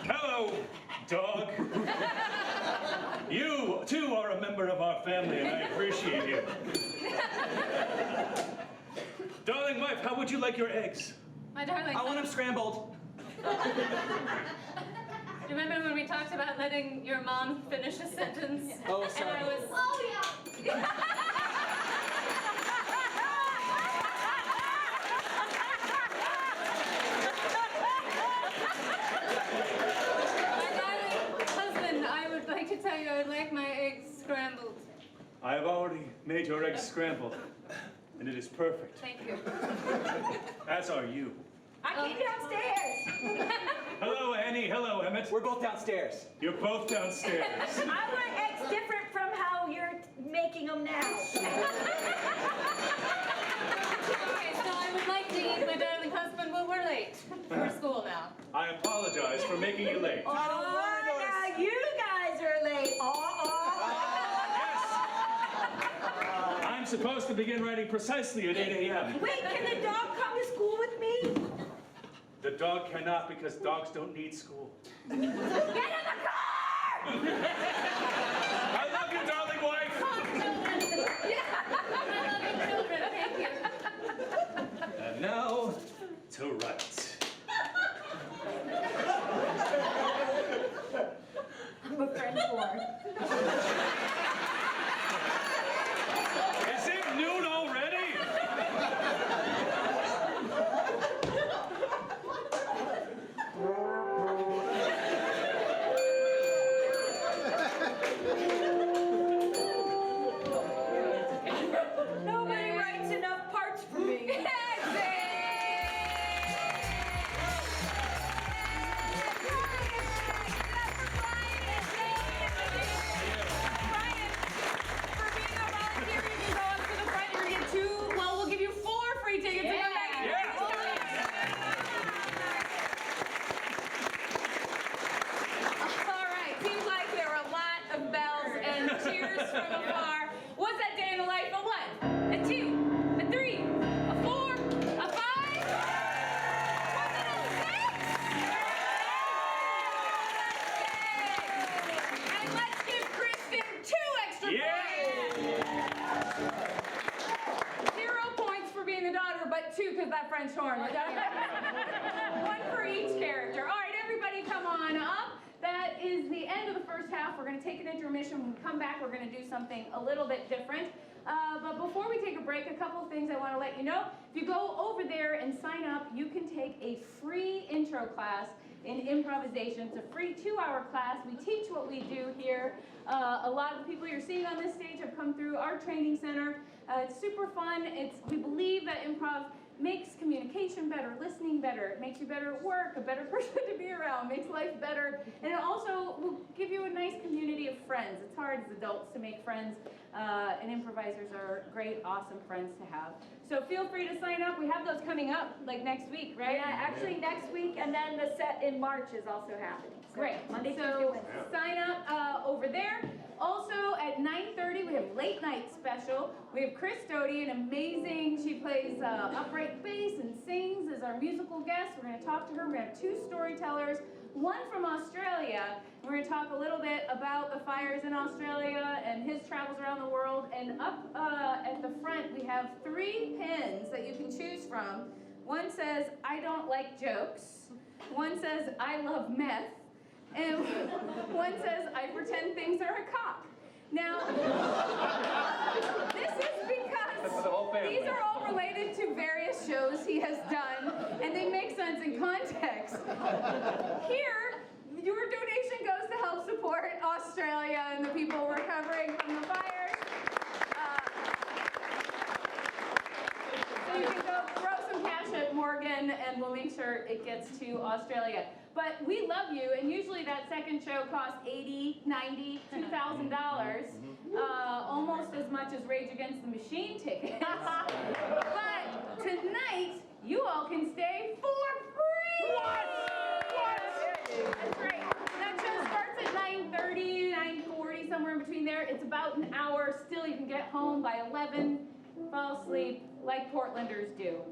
Hello, dog. You, too, are a member of our family, and I appreciate you. Darling wife, how would you like your eggs? My darling. I want them scrambled. Remember when we talked about letting your mom finish a sentence? Oh, sorry. And I was... Oh, yeah. Husband, I would like to tell you I would like my eggs scrambled. I have already made your eggs scrambled, and it is perfect. Thank you. As are you. I came downstairs. Hello, Annie. Hello, Emmett. We're both downstairs. You're both downstairs. I want eggs different from how you're making them now. Okay, so I would like to eat my darling husband, but we're late for school now. I apologize for making you late. Oh, now you guys are late. I'm supposed to begin writing precisely at 8 a.m. Wait, can the dog come to school with me? The dog cannot because dogs don't need school. Get in the car! I love you, darling wife. I love you, children. Thank you. And now, to write. I'm a friend for. Is it noon already? Nobody writes enough parts for me. French horn. One for each character. All right, everybody come on up. That is the end of the first half. We're going to take an intermission. When we come back, we're going to do something a little bit different. But before we take a break, a couple of things I want to let you know. If you go over there and sign up, you can take a free intro class in improvisation. It's a free 2-hour class. We teach what we do here. A lot of the people you're seeing on this stage have come through our training center. It's super fun. We believe that improv makes communication better, listening better. It makes you better at work, a better person to be around, makes life better. And it also will give you a nice community of friends. It's hard as adults to make friends, and improvisers are great, awesome friends to have. So feel free to sign up. We have those coming up, like next week, right? Yeah, actually next week, and then the set in March is also happening. So Great. Monday, so Tuesday, Wednesday. sign up over there. Also at 9:30 we have late night special. We have Chris Doty, an amazing, she plays upright bass and sings as our musical guest. We're going to talk to her. We're going to have 2 storytellers, one from Australia. We're going to talk a little bit about the fires in Australia and his travels around the world. And up at the front we have 3 pins that you can choose from. One says, I don't like jokes. One says, I love meth. And one says, I pretend things are a cop. Now, this is because these are all related to various shows he has done, and they make sense in context. Here, your donation goes to help support Australia and the people recovering from the fires. So you can go throw some cash at Morgan and we'll make sure it gets to Australia. But we love you, and usually that second show costs $80, $90, $2,000, almost as much as Rage Against the Machine tickets. But tonight, you all can stay for free. What? That's right. That show starts at 9:30, 9:40, somewhere in between there. It's about an hour. Still, you can get home by 11, fall asleep like Portlanders do.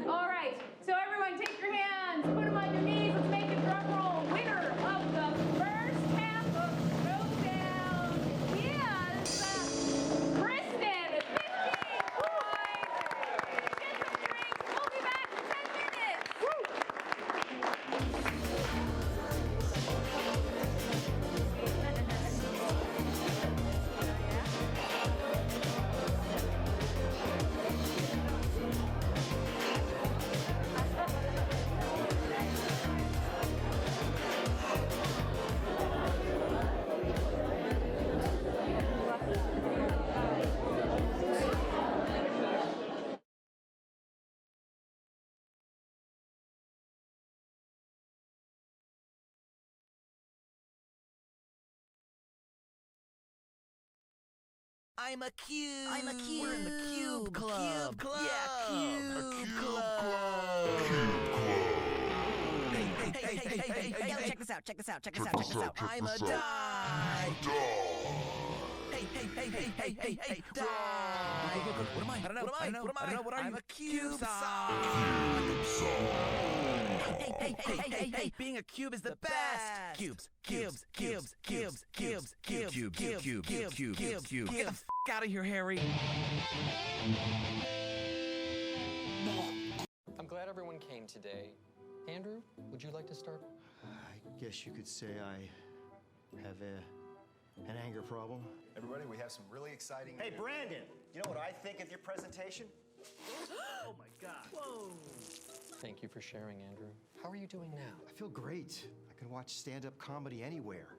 All right, so everyone take your hands, put them on your knees, let's make a drum roll. Winner of the first half of Showdown is Kristen with 15 points. Get some drinks, we'll be back in 10 minutes. I'm a cube. I'm a cube. We're in the Cube Club. Cube Club. Yeah, Cube Club. Hey, yo, check this out. Check this out. Check this out. Check this out. I'm a die. Hey, die. What am I? I don't know. What are you? I'm a cube song. Hey, being a cube is the best. Cubes. Get the f*** out of here, Harry. I'm glad everyone came today. Andrew, would you like to start? I guess you could say I have an anger problem. Everybody, we have some really exciting Hey, Brandon, you know what I think of your presentation? Oh my God. Whoa. Thank you for sharing, Andrew. How are you doing now? I feel great. I can watch stand-up comedy anywhere.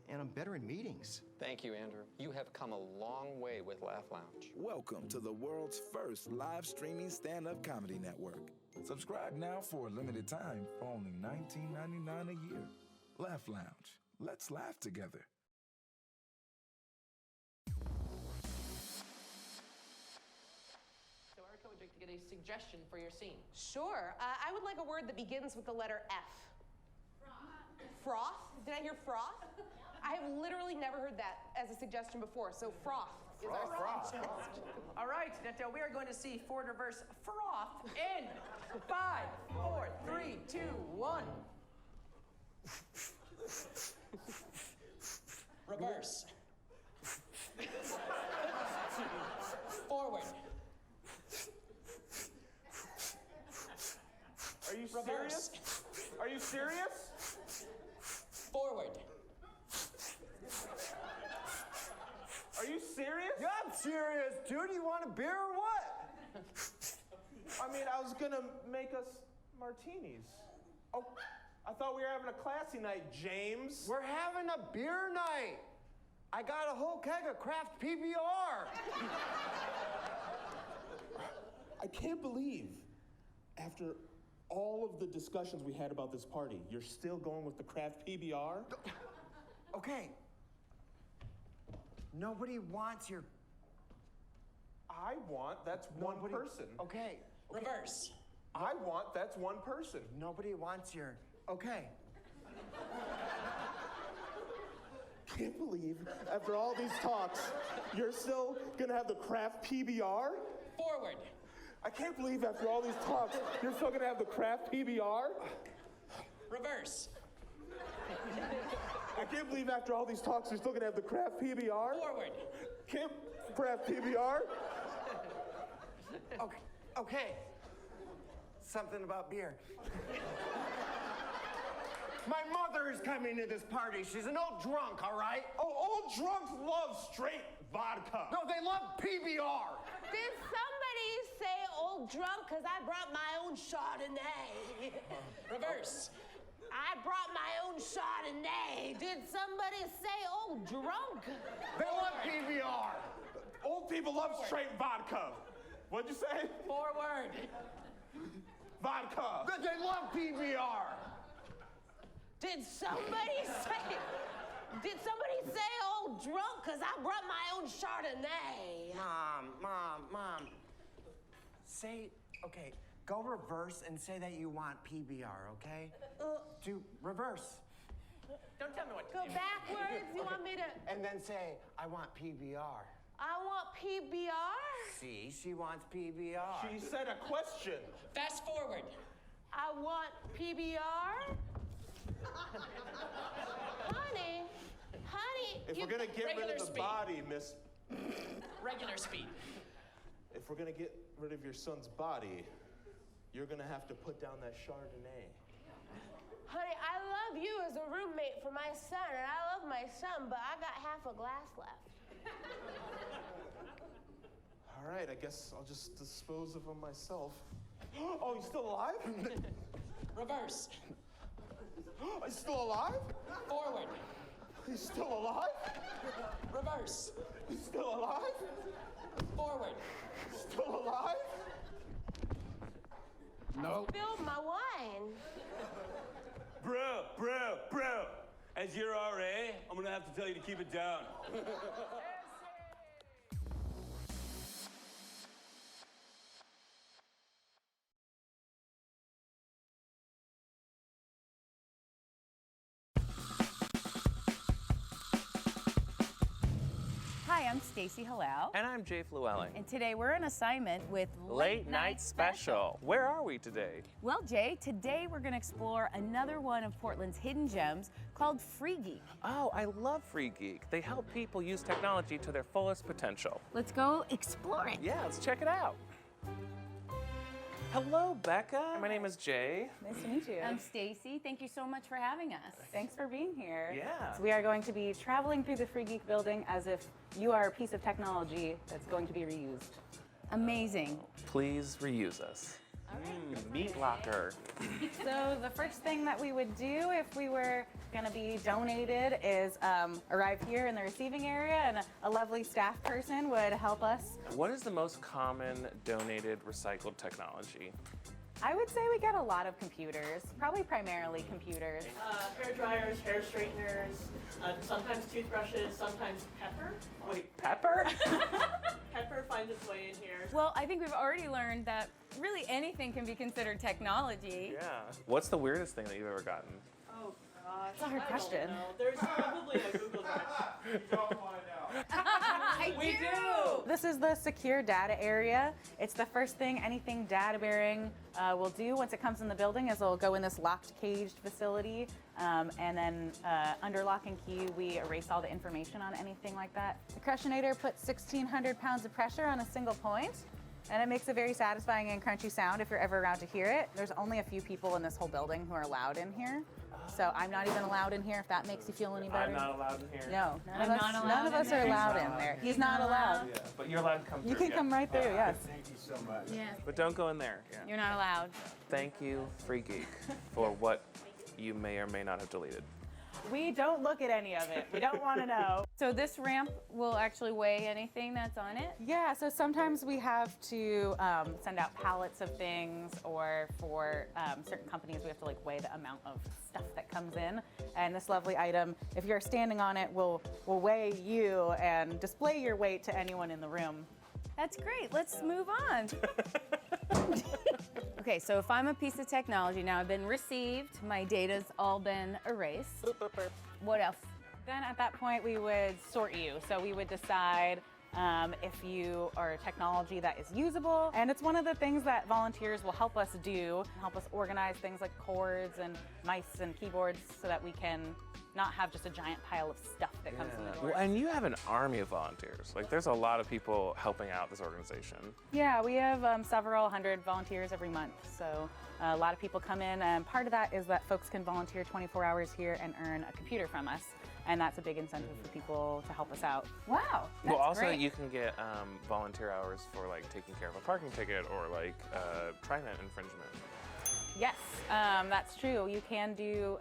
And I'm better in meetings. Thank you, Andrew. You have come a long way with Laugh Lounge. Welcome to the world's first live streaming stand-up comedy network. Subscribe now for a limited time for only $19.99 a year. Laugh Lounge. Let's laugh together. So, Erica, would you like to get a suggestion for your scene? Sure. I would like a word that begins with the letter F. Froth? Did I hear froth? I have literally never heard that as a suggestion before, so froth is our suggestion. All right, now we are going to see forward reverse froth in 5, 4, 3, 2, 1. Reverse. Forward. Are you Reverse. serious? Are you serious? Forward. Are you serious? Yeah, I'm serious, dude. You want a beer or what? I mean, I was gonna make us martinis. Oh, I thought we were having a classy night, James. We're having a beer night. I got a whole keg of craft PBR. I can't believe, after all of the discussions we had about this party, you're still going with the craft PBR? Okay. Nobody wants your... I want, that's one person. Okay. Reverse. I want, that's one person. Nobody wants your... Okay. Can't believe, after all these talks, you're still gonna have the craft PBR? Forward. I can't believe after all these talks, you're still gonna have the craft PBR? Reverse. I can't believe after all these talks, you're still gonna have the craft PBR? Forward. Can't craft PBR? Okay. Something about beer. My mother is coming to this party. She's an old drunk, all right? Oh, old drunks love straight vodka. No, they love PBR. Did somebody say old drunk? Because I brought my own Chardonnay. Reverse. I brought my own Chardonnay. Did somebody say old drunk? They love PBR. Old people love straight vodka. What'd you say? Forward. vodka. They love PBR. Did somebody say old drunk? Because I brought my own Chardonnay. Mom. Say, okay, go reverse and say that you want PBR, okay? Do reverse. Don't tell me what to Go do. backwards? You want me to? And then say, I want PBR. I want PBR? See, she wants PBR. She said a question. Fast forward. I want PBR? Honey, If we're gonna get rid regular of the speed. body, Miss. Regular speed. If we're gonna get rid of your son's body, you're gonna have to put down that Chardonnay. honey, I love you as a roommate for my son, and I love my son, but I got half a glass left. All right, I guess I'll just dispose of him myself. Oh, he's still alive? Reverse. He's still alive? Forward. He's still alive? Reverse. He's still alive? Forward. Still alive? No. Spilled my wine. Bro. As your RA, I'm gonna have to tell you to keep it down. Hi, I'm Stacey Hallal. And I'm Jay Llewellyn. And today we're on assignment with Late Night Special. Where are we today? Well, Jay, today we're going to explore another one of Portland's hidden gems called Free Geek. Oh, I love Free Geek. They help people use technology to their fullest potential. Let's go explore it. Yeah, let's check it out. Hello, Becca. My name is Jay. Nice to meet you. I'm Stacey. Thank you so much for having us. Thanks for being here. Yeah. So we are going to be traveling through the Free Geek building as if you are a piece of technology that's going to be reused. Amazing. Please reuse us. Meat locker. So the first thing that we would do if we were going to be donated is arrive here in the receiving area, and a lovely staff person would help us. What is the most common donated recycled technology? I would say we get a lot of computers, probably primarily computers. Hair dryers, hair straighteners, sometimes toothbrushes, sometimes pepper. Wait, pepper? Pepper finds its way in here. Well, I think we've already learned that really anything can be considered technology. Yeah. What's the weirdest thing that you've ever gotten? Oh, gosh. It's a hard question. There's probably a Google Drive. We do! This is the secure data area. It's the first thing anything data bearing will do once it comes in the building is it'll go in this locked caged facility, and then under lock and key we erase all the information on anything like that. The crushinator puts 1,600 pounds of pressure on a single point, and it makes a very satisfying and crunchy sound if you're ever around to hear it. There's only a few people in this whole building who are allowed in here. So I'm not even allowed in here, if that makes you feel any better. I'm not allowed in here. No, none of us are allowed in there. He's not allowed. Yeah, but you're allowed to come through. You can come right through, yes. Thank you so much. Yeah. But don't go in there. Yeah. You're not allowed. Thank you, Free Geek, for what you may or may not have deleted. We don't look at any of it. We don't want to know. So this ramp will actually weigh anything that's on it? Yeah, so sometimes we have to send out pallets of things, or for certain companies we have to like weigh the amount of stuff that comes in. And this lovely item, if you're standing on it, will weigh you and display your weight to anyone in the room. That's great. Let's move on. Okay, so if I'm a piece of technology, now I've been received, my data's all been erased. What else? Then at that point we would sort you. So we would decide if you are a technology that is usable. And it's one of the things that volunteers will help us do, help us organize things like cords and mice and keyboards so that we can not have just a giant pile of stuff that comes in the door. Well, and you have an army of volunteers. Like, there's a lot of people helping out this organization. Yeah, we have several hundred volunteers every month. So a lot of people come in, and part of that is that folks can volunteer 24 hours here and earn a computer from us. And that's a big incentive for people to help us out. Wow, that's Well, also great. you can get volunteer hours for like taking care of a parking ticket or like TriNet infringement. Yes, that's true. You can do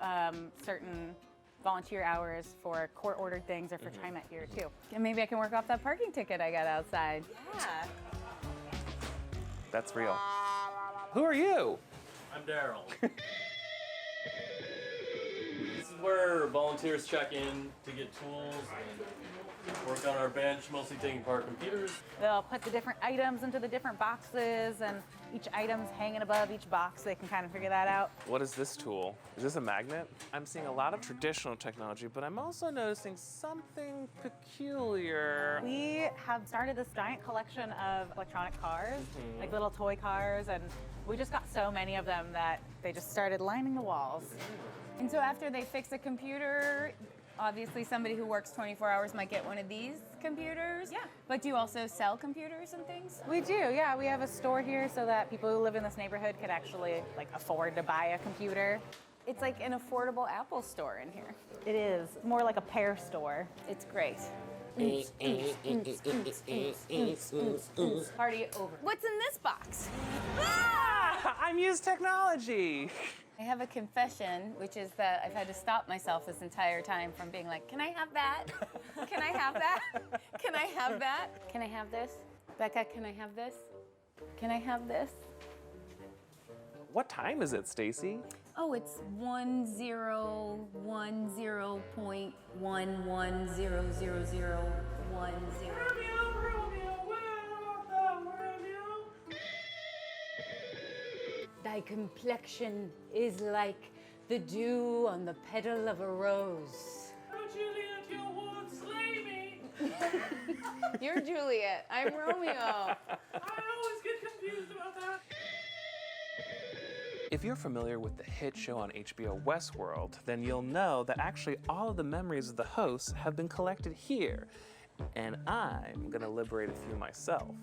certain volunteer hours for court-ordered things or for TriNet here too. And maybe I can work off that parking ticket I got outside. Yeah. That's real. Who are you? I'm Daryl. This is where volunteers check in to get tools and work on our bench, mostly taking apart computers. They'll put the different items into the different boxes, and each item's hanging above each box. They can kind of figure that out. What is this tool? Is this a magnet? I'm seeing a lot of traditional technology, but I'm also noticing something peculiar. We have started this giant collection of electronic cars, like little toy cars, and we just got so many of them that they just started lining the walls. And so after they fix a computer, obviously somebody who works 24 hours might get one of these computers. Yeah. But do you also sell computers and things? We do, yeah. We have a store here so that people who live in this neighborhood could actually afford to buy a computer. It's like an affordable Apple store in here. It is more like a Pear store. It's great. Party over. What's in this box? I'm used technology. I have a confession, which is that I've had to stop myself this entire time from being like, can I have that? Can I have that? Can I have that? Can I have this? Becca, can I have this? Can I have this? What time is it, Stacey? Oh, it's 1010.11000010. Thy complexion is like the dew on the petal of a rose. Oh, Juliet, you won't slay me. You're Juliet. I'm Romeo. I always get confused about that. If you're familiar with the hit show on HBO Westworld, then you'll know that actually all of the memories of the hosts have been collected here. And I'm gonna liberate a few myself.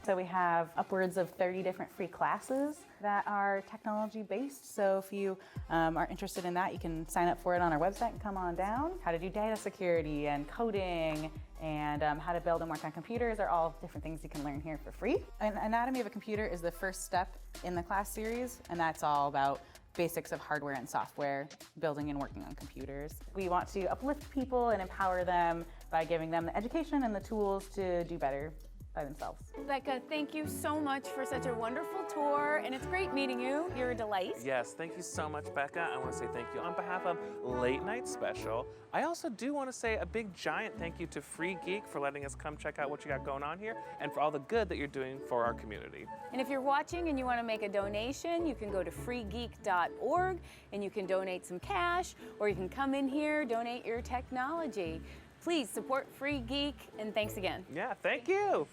So we have upwards of 30 different free classes that are technology based. So if you are interested in that, you can sign up for it on our website and come on down. How to do data security and coding and how to build and work on computers are all different things you can learn here for free. An anatomy of a computer is the first step in the class series, and that's all about basics of hardware and software, building and working on computers. We want to uplift people and empower them by giving them the education and the tools to do better by themselves. Becca, thank you so much for such a wonderful tour, and it's great meeting you. You're a delight. Yes, thank you so much, Becca. I want to say thank you on behalf of Late Night Special. I also do want to say a big giant thank you to Free Geek for letting us come check out what you got going on here and for all the good that you're doing for our community. And if you're watching and you want to make a donation, you can go to freegeek.org and you can donate some cash, or you can come in here, donate your technology. Please support Free Geek, and thanks again. Yeah, thank you.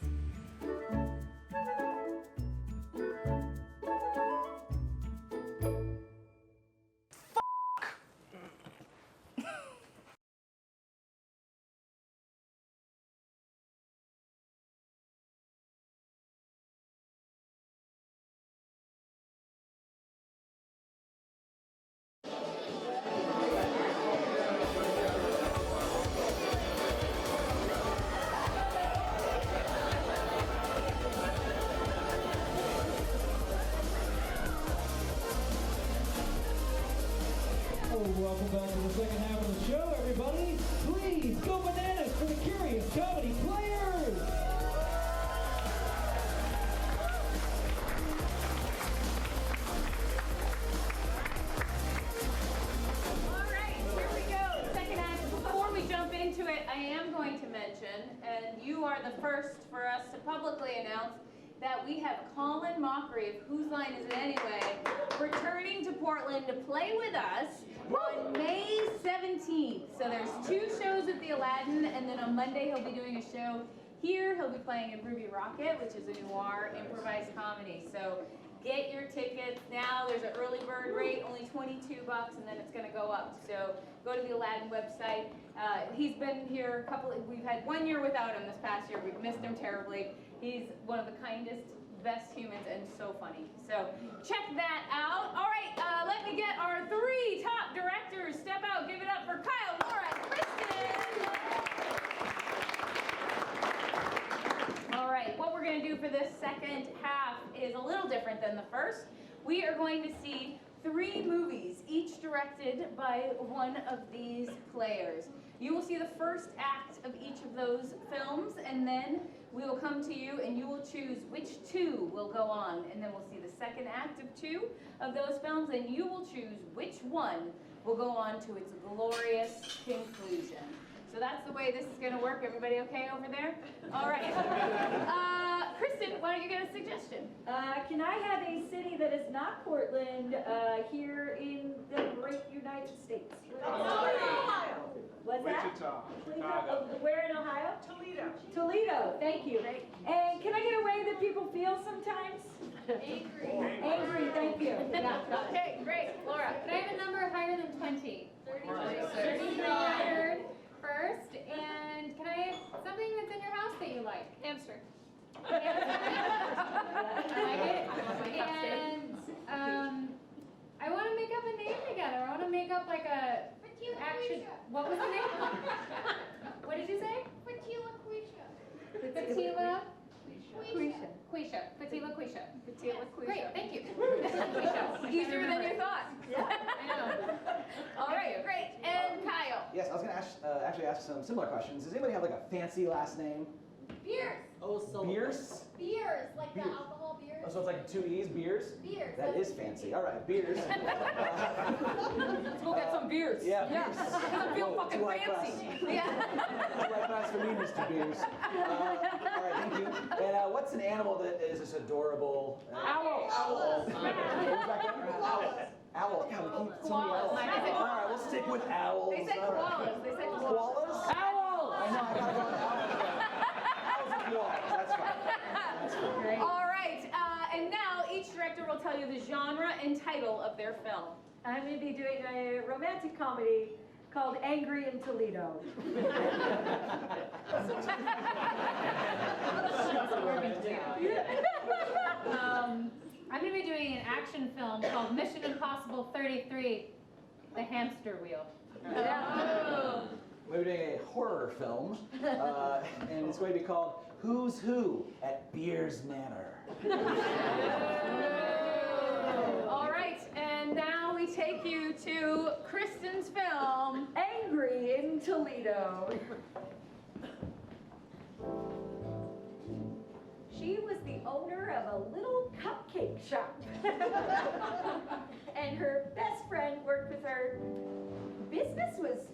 Welcome back to the second half of the show, everybody. Please go bananas for the Curious Comedy Players. All right, here we go. Second act. Before we jump into it, I am going to mention, and you are the first for us to publicly announce, that we have Colin Mockery of Whose Line Is It Anyway returning to Portland to play with us on May 17th. So there's 2 shows at the Aladdin, and then on Monday he'll be doing a show here. He'll be playing in Ruby Rocket, which is a noir improvised comedy. So get your tickets now. There's an early bird rate, only $22, and then it's going to go up. So go to the Aladdin website. He's been here we've had 1 year without him this past year. We've missed him terribly. He's one of the kindest, best humans, and so funny. So check that out. All right, let me get our 3 top directors. Step out, give it up for Kyle, Laura, and Kristen. All right, what we're going to do for this second half is a little different than the first. We are going to see 3 movies, each directed by one of these players. You will see the first act of each of those films, and then we will come to you and you will choose which two will go on. And then we'll see the second act of two of those films, and you will choose which one will go on to its glorious conclusion. So that's the way this is going to work. Everybody okay over there? All right. Kristen, why don't you get a suggestion? Can I have a city that is not Portland here in the great United States? Ohio. What's that? Wichita. Chicago. Where in Ohio? Toledo. Toledo, thank you. And can I get a way that people feel sometimes? Angry. Angry, thank you. Okay, great. Laura. Can I have a number higher than 20? 36. 33 first. And can I have something that's in your house that you like? Hamster. I like it. And I want to make up a name together. I want to make up like a action. What was the name? What did you say? Fatila Quisha. Fatila Quisha. Quisha. Fatila Quisha. Fatila Quisha. Great, thank you. Easier than you thought. I know. All right, great. And Kyle. Yes, I was going to actually ask some similar questions. Does anybody have like a fancy last name? Beers. Oh, Beers? Beers, like the Beers. alcohol beers. Oh, so it's like 2 E's, Beers? Beers. That is fancy. All right, Beers. Let's go get some beers. Yeah, Beers. I feel fucking Too high fancy. class. Yeah. Too high class for me, Mr. Beers. All right, thank you. And what's an animal that is just adorable? Owl. Owl. Owl. God, we keep so many owls. All right, we'll stick with owls. They said All right. koalas. They said Koalas? Owl. I know, I gotta go with owls. Owls and koalas, that's fine. That's fine. All right, and now each director will tell you the genre and title of their film. I'm going to be doing a romantic comedy called Angry in Toledo. I'm going to be doing an action film called Mission Impossible 33, The Hamster Wheel. We're doing a horror film, and it's going to be called Who's Who at Beers Manor. All right, and now we take you to Kristen's film, Angry in Toledo. She was the owner of a little cupcake shop. And her best friend worked with her. Business was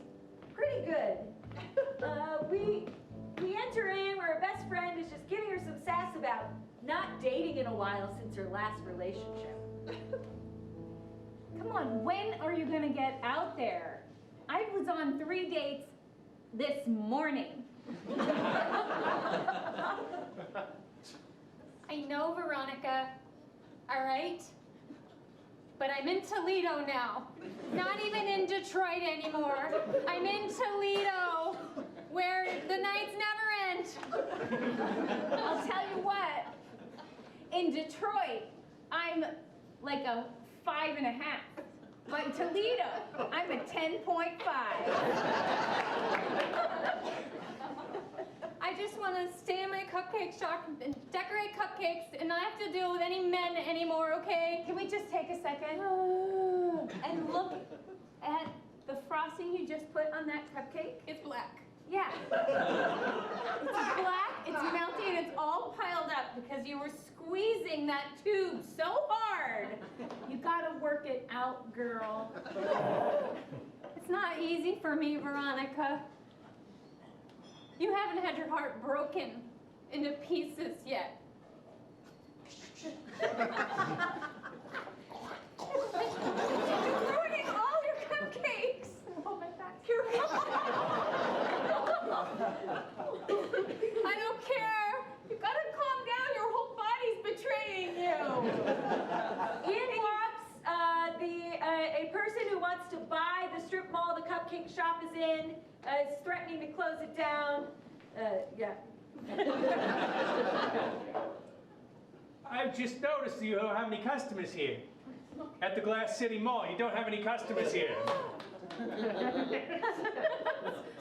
pretty good. We enter in where her best friend is just giving her some sass about not dating in a while since her last relationship. Come on, when are you going to get out there? I was on 3 dates this morning. I know, Veronica, all right? But I'm in Toledo now. Not even in Detroit anymore. I'm in Toledo, where the nights never end. I'll tell you what, in Detroit, I'm like a 5.5. But in Toledo, I'm a 10.5. I just want to stay in my cupcake shop and decorate cupcakes and not have to deal with any men anymore, okay? Can we just take a second and look at the frosting you just put on that cupcake? It's black. Yeah. It's black, it's melty, and it's all piled up because you were squeezing that tube so hard. You gotta work it out, girl. It's not easy for me, Veronica. You haven't had your heart broken into pieces yet. You're ruining all your cupcakes. Oh my God. I don't care. You gotta calm down. Your whole body's betraying you. In walks a person who wants to buy the strip mall the cupcake shop is in, is threatening to close it down. Yeah. I've just noticed you don't have any customers here. At the Glass City Mall, you don't have any customers here.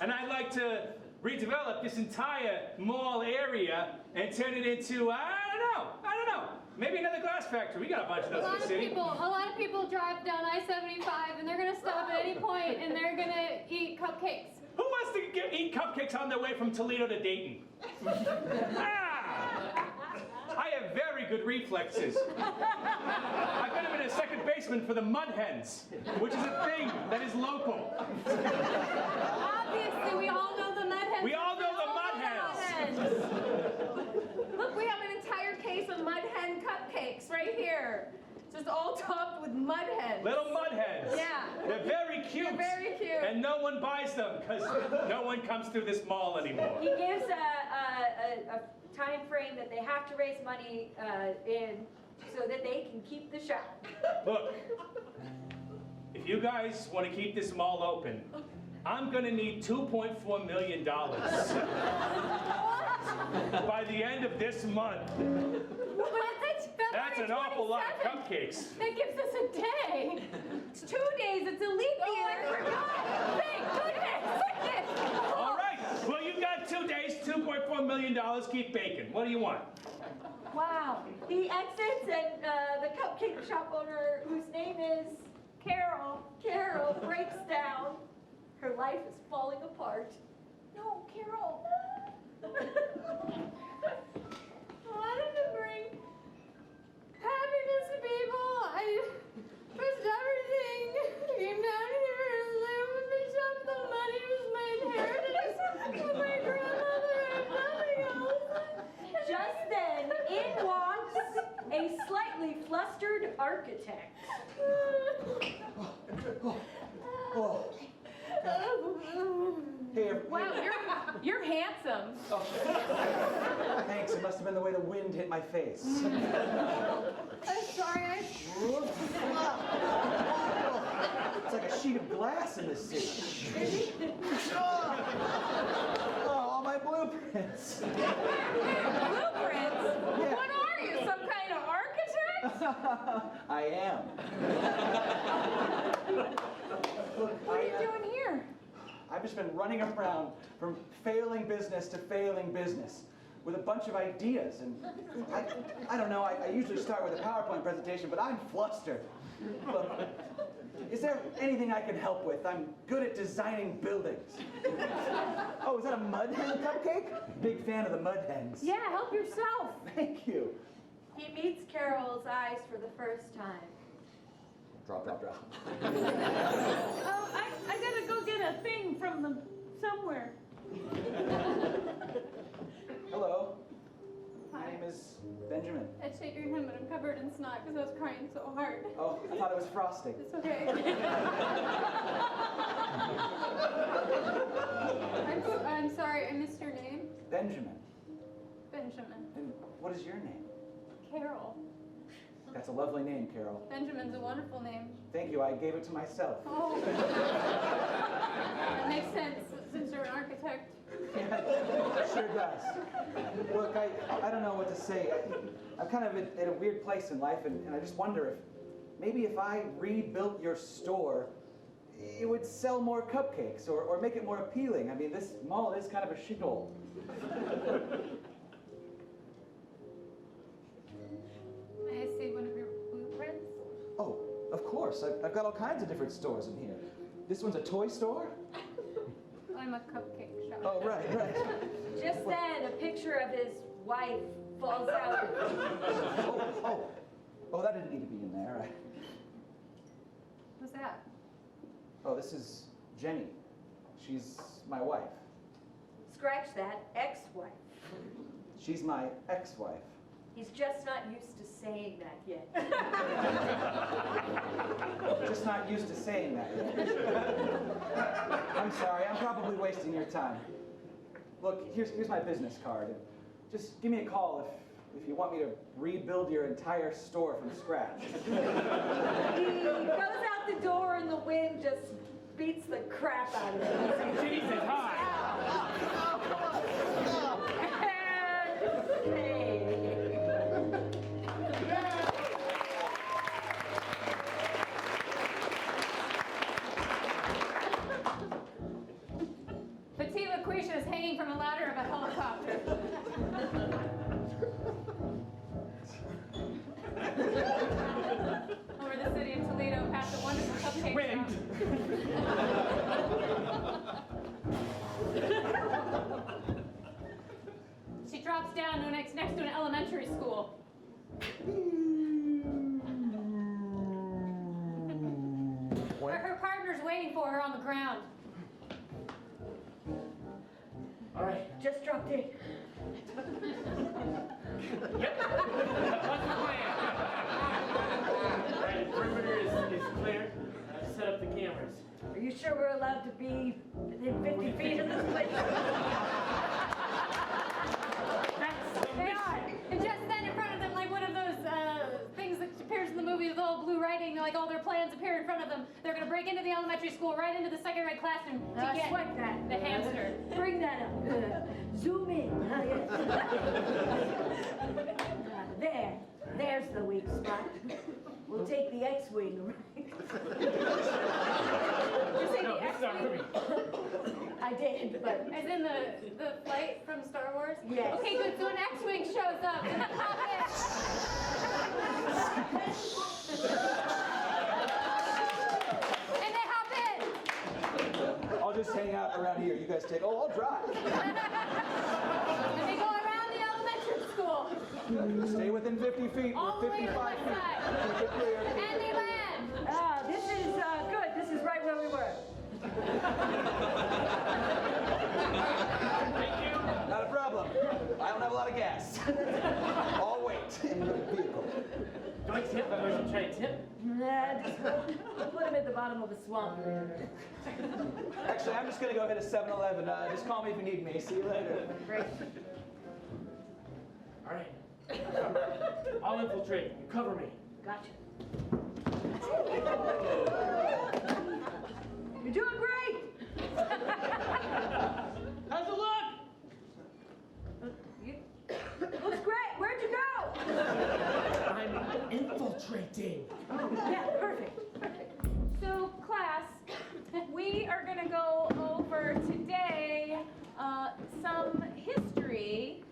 And I'd like to redevelop this entire mall area and turn it into, I don't know, Maybe another glass factory. We got a bunch of A those in lot the of city. people drive down I-75 and they're gonna stop at any point and they're gonna eat cupcakes. Who wants to eat cupcakes on their way from Toledo to Dayton? I have very good reflexes. I've been in a second baseman for the Mud Hens, which is a thing that is local. Obviously, we all know the Mud Hens. We all know the Mud Hens. Look, we have an entire case of Mud Hen cupcakes right here. Just all topped with Mud Hens. Little Mud Hens. Yeah. They're very cute. They're very cute. And no one buys them because no one comes through this mall anymore. He gives a time frame that they have to raise money in so that they can keep the shop. Look, if you guys want to keep this mall open, I'm going to need $2.4 million by the end of this month. That's an awful lot of cupcakes. That gives us a day. It's 2 days. It's a leap year. Thank goodness. All right. Well, you got 2 days, $2.4 million. Keep baking. What do you want? Wow. He exits and the cupcake shop owner, whose name is Carol, breaks down. Her life is falling apart. No, Carol. I wanted to bring happiness to people. I risked everything. Came down here and lived with the shop. The money was my inheritance. With my grandmother and nothing else. Just then, in walks a slightly flustered architect. Hey, Wow, you're handsome. Oh. Thanks. It must have been the way the wind hit my face. I'm sorry. It's like a sheet of glass in this city. Oh, all my blueprints. Blueprints? Yeah. What are you, some kind of architect? I am. Look, What are you doing here? I've just been running around from failing business to failing business with a bunch of ideas. And I don't know, I usually start with a PowerPoint presentation, but I'm flustered. Look, is there anything I can help with? I'm good at designing buildings. Oh, is that a Mud Hen cupcake? Big fan of the Mud Hens. Yeah, help yourself. Thank you. He meets Carol's eyes for the first time. Drop, drop, drop. Oh, I gotta go get a thing from them somewhere. Hello. My name is Benjamin. I'd shake your hand, but I'm covered in snot because I was crying so hard. Oh, I thought it was frosting. It's okay. I'm sorry, I missed your name. Benjamin. Benjamin. And what is your name? Carol. That's a lovely name, Carol. Benjamin's a wonderful name. Thank you. I gave it to myself. Oh. That makes sense since you're an architect. Yeah, it sure does. Look, I don't know what to say. I'm kind of at a weird place in life, and I just wonder if maybe if I rebuilt your store, it would sell more cupcakes or make it more appealing. I mean, this mall is kind of a shithole. May I see one of your blueprints? Oh, of course. I've got all kinds of different stores in here. This one's a toy store? I'm a cupcake shop. Oh, right. Just then, a picture of his wife falls out. Oh, that didn't need to be in there. Who's that? Oh, this is Jenny. She's my wife. Scratch that, ex-wife. She's my ex-wife. He's just not used to saying that yet. Just not used to saying that yet. I'm sorry, I'm probably wasting your time. Look, here's my business card. Just give me a call if you want me to rebuild your entire store from scratch. He goes out the door and the wind just beats the crap out of him. Jesus, hi. Petite LaQuisha is hanging from a ladder of a helicopter. waiting for her on the ground. All right, just dropped in. Yep. What's the plan? Right, the perimeter is clear. Set up the cameras. Are you sure we're allowed to be within 50 feet of this place? They are. And just then in front of them, like one of those things that appears in the movie with all blue writing, like all their plans appear in front of them. They're going to break into the elementary school, right into the second grade classroom to get sweat that. the hamster. Bring that up. Zoom in. There's the weak spot. We'll take the X-wing, right? You say the X-wing? I did, but... As in the flight from Star Wars? Yes. Okay, good. So an X-wing shows up and they pop in. And they hop in. I'll just hang out around here. You guys take. Oh, I'll drive. And they go around the elementary school. Stay within 50 feet. All the way to the west side. Keep it clear. And they land. This is good. This is right where we were. Thank you. Not a problem. I don't have a lot of gas. I'll wait in the vehicle. Do I tip? I should try to tip. Nah, just put him at the bottom of the swamp. Actually, I'm just going to go hit a 7-Eleven. Just call me if you need me. See you later. Great. All right. I'll infiltrate. You cover me. Gotcha. You're doing great. How's it look? Looks great. Where'd you go? I'm infiltrating. Oh, yeah, perfect. So, class, we are going to go over today some history.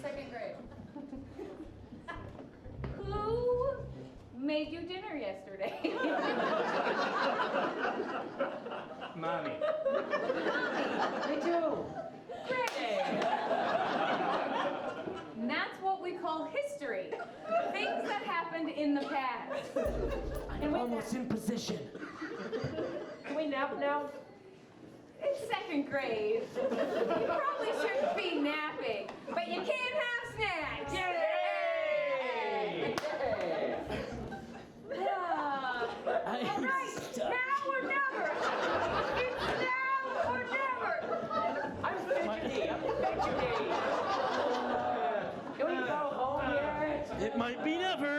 Second grade. Who made you dinner yesterday? Mommy. Me too. Great. And that's what we call history. Things that happened in the past. I'm almost in position. Can we nap now? It's second grade. You probably shouldn't be napping, but you can't have snacks. Yay! All right, now or never. It's now or never. I'm fidgety. Can we go home yet? It might be never.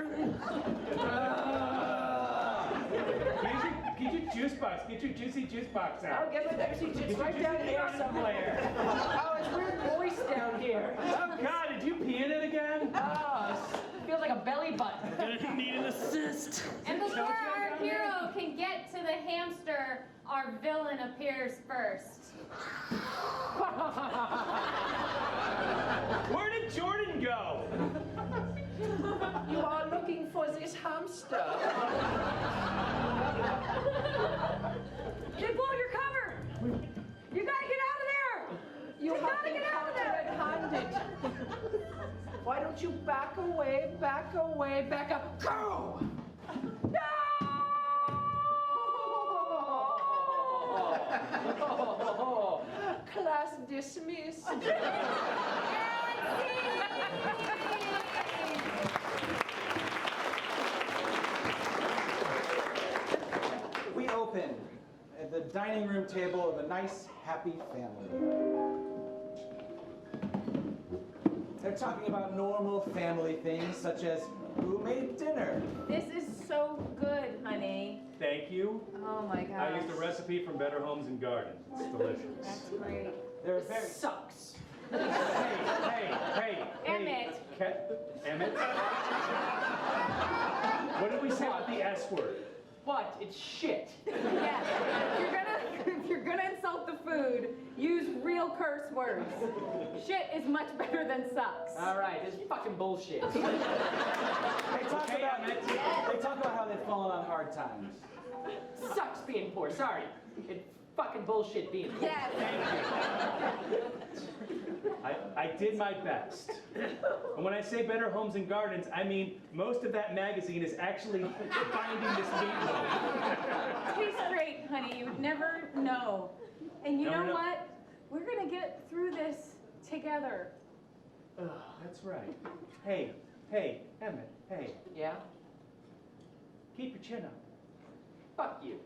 Get your juice box. Get your juicy juice box out. I'll get my juicy juice right down here somewhere. Oh, it's weird moist down here. Oh, God, did you pee in it again? Oh, it feels like a belly button. Gonna need an assist. And before our hero can get to the hamster, our villain appears first. Where did Jordan go? You are looking for this hamster. Get below your cover. You gotta get out of there. You gotta get out of there. red-handed. Why don't you back away, back away, back up? Go! No! Class dismissed. We open at the dining room table of a nice, happy family. They're talking about normal family things, such as who made dinner. This is so good, honey. Thank you. Oh my gosh. I used a recipe from Better Homes and Gardens. It's delicious. That's great. They're very sucks. Hey. Emmett. Emmett? What did we say about the S word? What? It's shit. Yeah. If you're gonna insult the food, use real curse words. Shit is much better than sucks. All right, this is fucking bullshit. They talk about how they've fallen on hard times. Sucks being poor. Sorry. It's fucking bullshit being poor. Yes. I did my best. And when I say Better Homes and Gardens, I mean most of that magazine is actually finding this meatloaf. honey. You'd never know. And you know what? We're gonna get through this together. That's right. Hey, Emmett, hey. Yeah? Keep your chin up. Fuck you.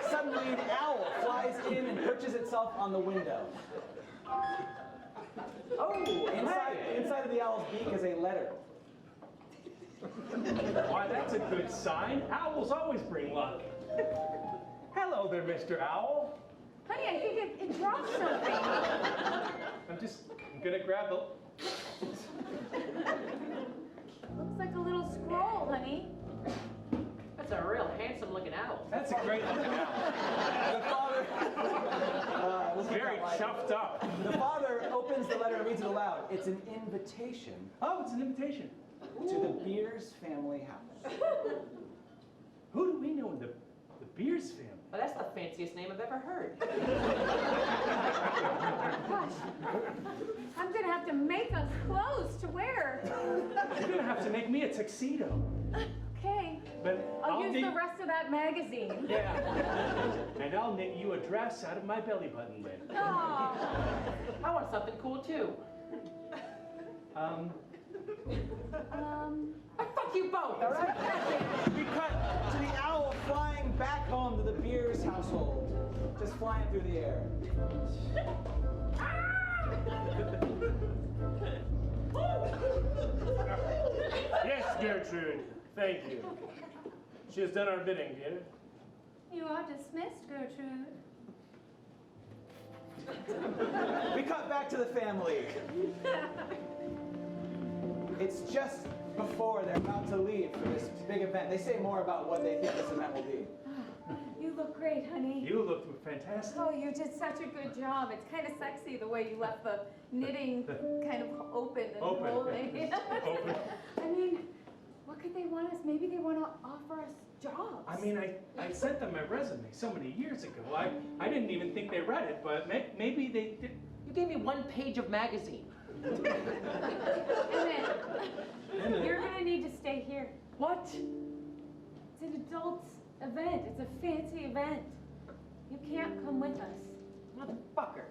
Suddenly an owl flies in and perches itself on the window. Oh, inside of the owl's beak is a letter. Why, that's a good sign. Owls always bring luck. Hello there, Mr. Owl. Honey, I think it dropped something. I'm gonna grab the... Looks like a little scroll, honey. That's a real handsome looking owl. That's a great looking owl. The father... very chuffed up. The father opens the letter and reads it aloud. It's an invitation. Oh, it's an invitation. To the Beers family house. Who do we know in the Beers family? Well, that's the fanciest name I've ever heard. Gosh, I'm gonna have to make us clothes to wear. You're gonna have to make me a tuxedo. Okay. But I'll use the rest of that magazine. Yeah. And I'll knit you a dress out of my belly button lid. Aw. I want something cool too. Fuck you both, all right? We cut to the owl flying back home to the Beers household. Just flying through the air. Yes, Gertrude. Thank you. She has done our bidding, dear. You are dismissed, Gertrude. We cut back to the family. It's just before they're about to leave for this big event. They say more about what they think this event will be. You look great, honey. You look fantastic. Oh, you did such a good job. It's kind of sexy the way you left the knitting kind of open and holding. Open. I mean, what could they want us? Maybe they want to offer us jobs. I mean, I sent them my resume so many years ago. I didn't even think they read it, but maybe they did. You gave me 1 page of magazine. Emmett, you're going to need to stay here. What? It's an adults event. It's a fancy event. You can't come with us. Motherfucker.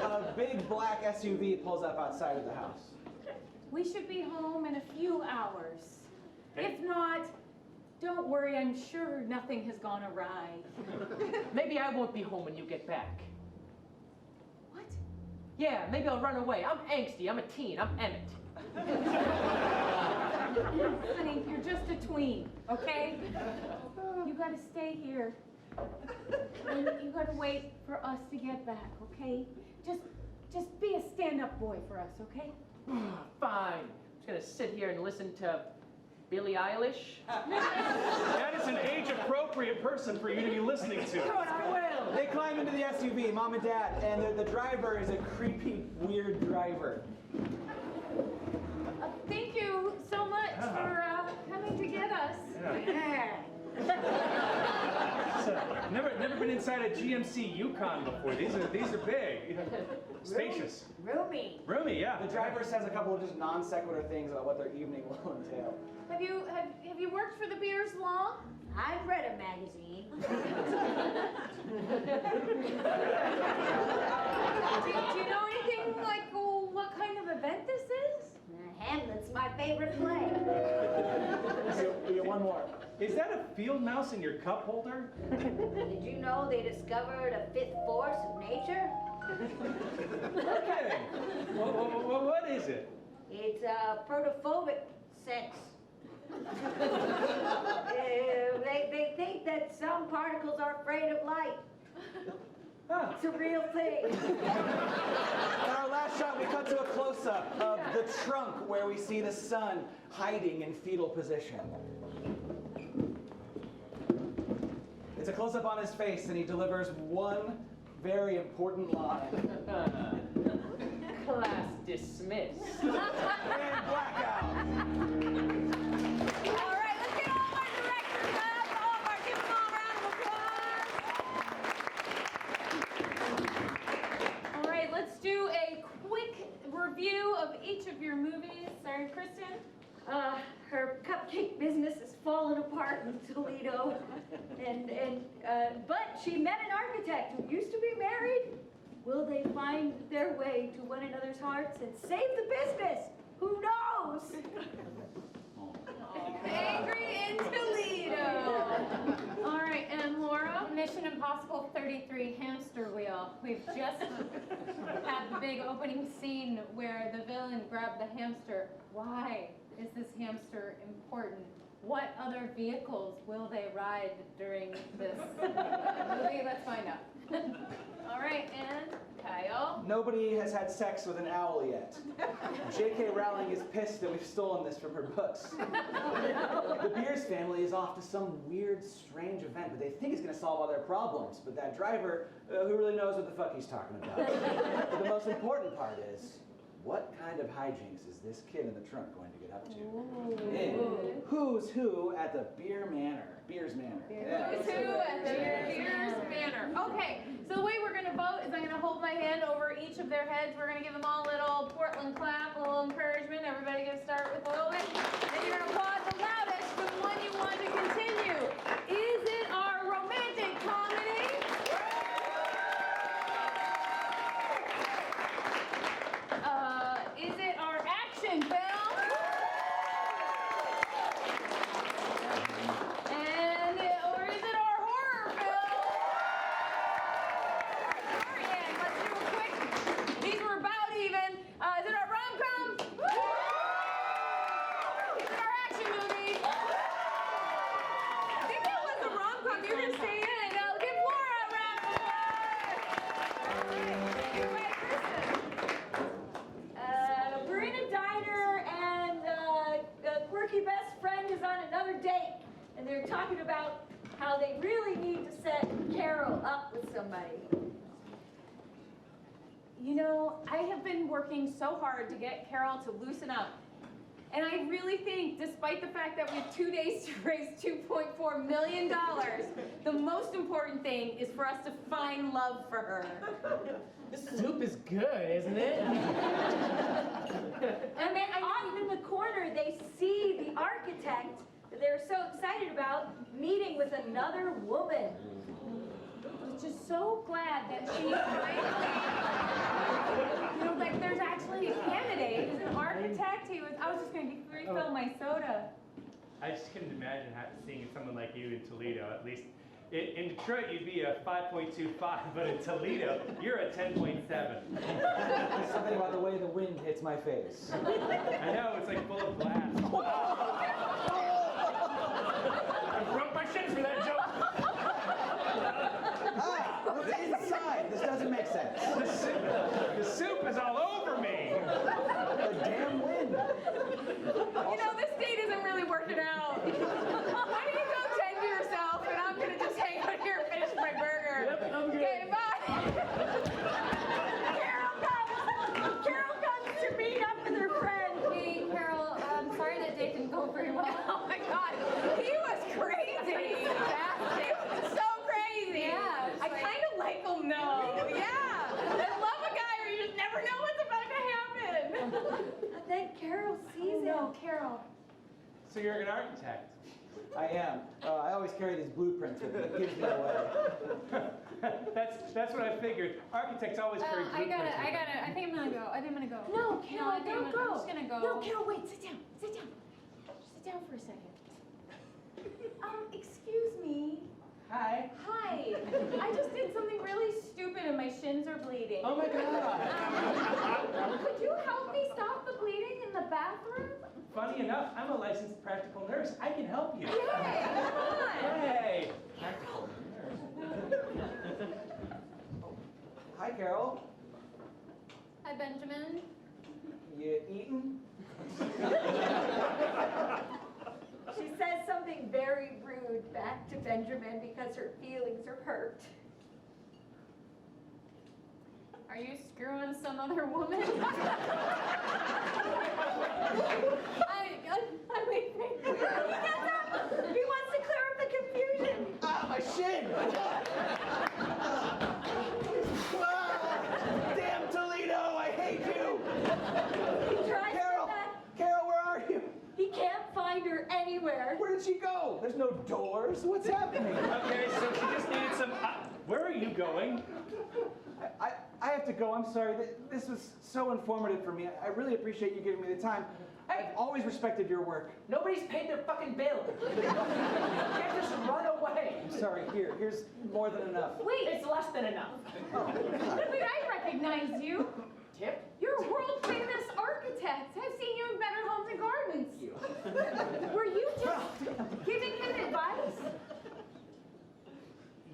A big black SUV pulls up outside of the house. We should be home in a few hours. If not, don't worry, I'm sure nothing has gone awry. Maybe I won't be home when you get back. What? Yeah, maybe I'll run away. I'm angsty. I'm a teen. I'm Emmett. Honey, you're just a tween, okay? You gotta stay here. And you gotta wait for us to get back, okay? Just be a stand-up boy for us, okay? Fine. I'm just gonna sit here and listen to Billie Eilish. That is an age-appropriate person for you to be listening to. Good, I will. They climb into the SUV, mom and dad, and the driver is a creepy, weird driver. Thank you so much for coming to get us. Never been inside a GMC Yukon before. These are big, spacious. Roomy. Roomy, yeah. The driver says a couple of just non sequitur things about what their evening will entail. Have you worked for the Beers long? I've read a magazine. Do you know anything like what kind of event this is? Hamlet's my favorite play. We get one more. Is that a field mouse in your cup holder? Did you know they discovered a fifth force of nature? Okay. What is it? It's protophobic sex. They think that some particles are afraid of light. It's a real thing. In our last shot, we cut to a close-up of the trunk where we see the son hiding in fetal position. It's a close-up on his face, and he delivers one very important line. Class dismissed. And blackout. All right, let's get all of our directors up. Give them all a round of applause. All right, let's do a quick review of each of your movies. Sorry, Kristen? Her cupcake business has fallen apart in Toledo. But she met an architect who used to be married. Will they find their way to one another's hearts and save the business? Who knows? Angry in Toledo. All right, and Laura? Mission Impossible 33 hamster wheel. We've just had the big opening scene where the villain grabbed the hamster. Why is this hamster important? What other vehicles will they ride during this movie? Let's find out. All right, and Kyle? Nobody has had sex with an owl yet. J.K. Rowling is pissed that we've stolen this from her books. The Beers family is off to some weird, strange event, but they think it's going to solve all their problems. But that driver, who really knows what the fuck he's talking about? But the most important part is, what kind of hijinks is this kid in the trunk going to get up to? And who's who at the Beers Manor? Who's who at the Beers Manor? Okay, so the way we're going to vote is I'm going to hold my hand over each of their heads. We're going to give them all a little Portland clap, a little encouragement. Everybody going to start with a little bit. And you're going to applaud the loudest for the one you want to continue. Is it our romantic comedy? Is it our action film? Or is it our horror film? Yeah, let's do it quick. These were about even. Is it our rom-com? Is it our action movie? I think that was a rom-com. You're going to stay in. Give Laura a round of applause. We're in a diner, and a quirky best friend is on another date, and they're talking about how they really need to set Carol up with somebody. You know, I have been working so hard to get Carol to loosen up. And I really think, despite the fact that we have 2 days to raise $2.4 million, the most important thing is for us to find love for her. This soup is good, isn't it? And then off in the corner, they see the architect that they're so excited about meeting with another woman. Just so glad that she finally, like there's actually a candidate. He's an architect. I was just going to refill my soda. I just couldn't imagine seeing someone like you in Toledo. At least in Detroit, you'd be a 5.25, but in Toledo, you're a 10.7. There's something about the way the wind hits my face. I know, it's like full of glass. I broke my shins for that joke. Look inside. This doesn't make sense. The soup is all over me. The damn wind. You know, this date isn't really working out. Why don't you go tend to yourself, and I'm going to just hang out here and finish my burger. Yep, I'm good. Okay, bye. Carol comes to meet up with her friend. Hey, Carol, I'm sorry that date didn't go very well. Oh my God, he was crazy. So crazy. Yeah. I kind of like him though. Yeah. I love a guy where you just never know what's about to happen. And then Carol sees him. No, Carol. So you're an architect. I am. I always carry these blueprints with me. It gives me away. That's what I figured. Architects always carry blueprints. I think I'm gonna go. No, Carol, don't go. I'm just gonna go. No, Carol, wait, sit down. Sit down for a second. Excuse me. Hi. Hi. I just did something really stupid and my shins are bleeding. Oh my God. Could you help me stop the bleeding in the bathroom? Funny enough, I'm a licensed practical nurse. I can help you. Yay, come on. Hey. Practical nurse. Hi, Carol. Hi, Benjamin. You eating? She says something very rude back to Benjamin because her feelings are hurt. Are you screwing some other woman? I'm leaving. He gets up. He wants to clear up the confusion. Ah, my shin! Damn Toledo, I hate you! He tries Carol, to Carol, where are you? He can't find her anywhere. there. Where did she go? There's no doors. What's happening? Okay, so she just needed some. Where are you going? I have to go. I'm sorry. This was so informative for me. I really appreciate you giving me the time. I've always respected your work. Nobody's paid their fucking bill. You can't just run away. I'm sorry. Here's more than enough. Wait, It's less than enough. wait, I recognize you. Tip? You're a world famous architect. I've seen you in Better Homes and Gardens. Were you just giving him advice?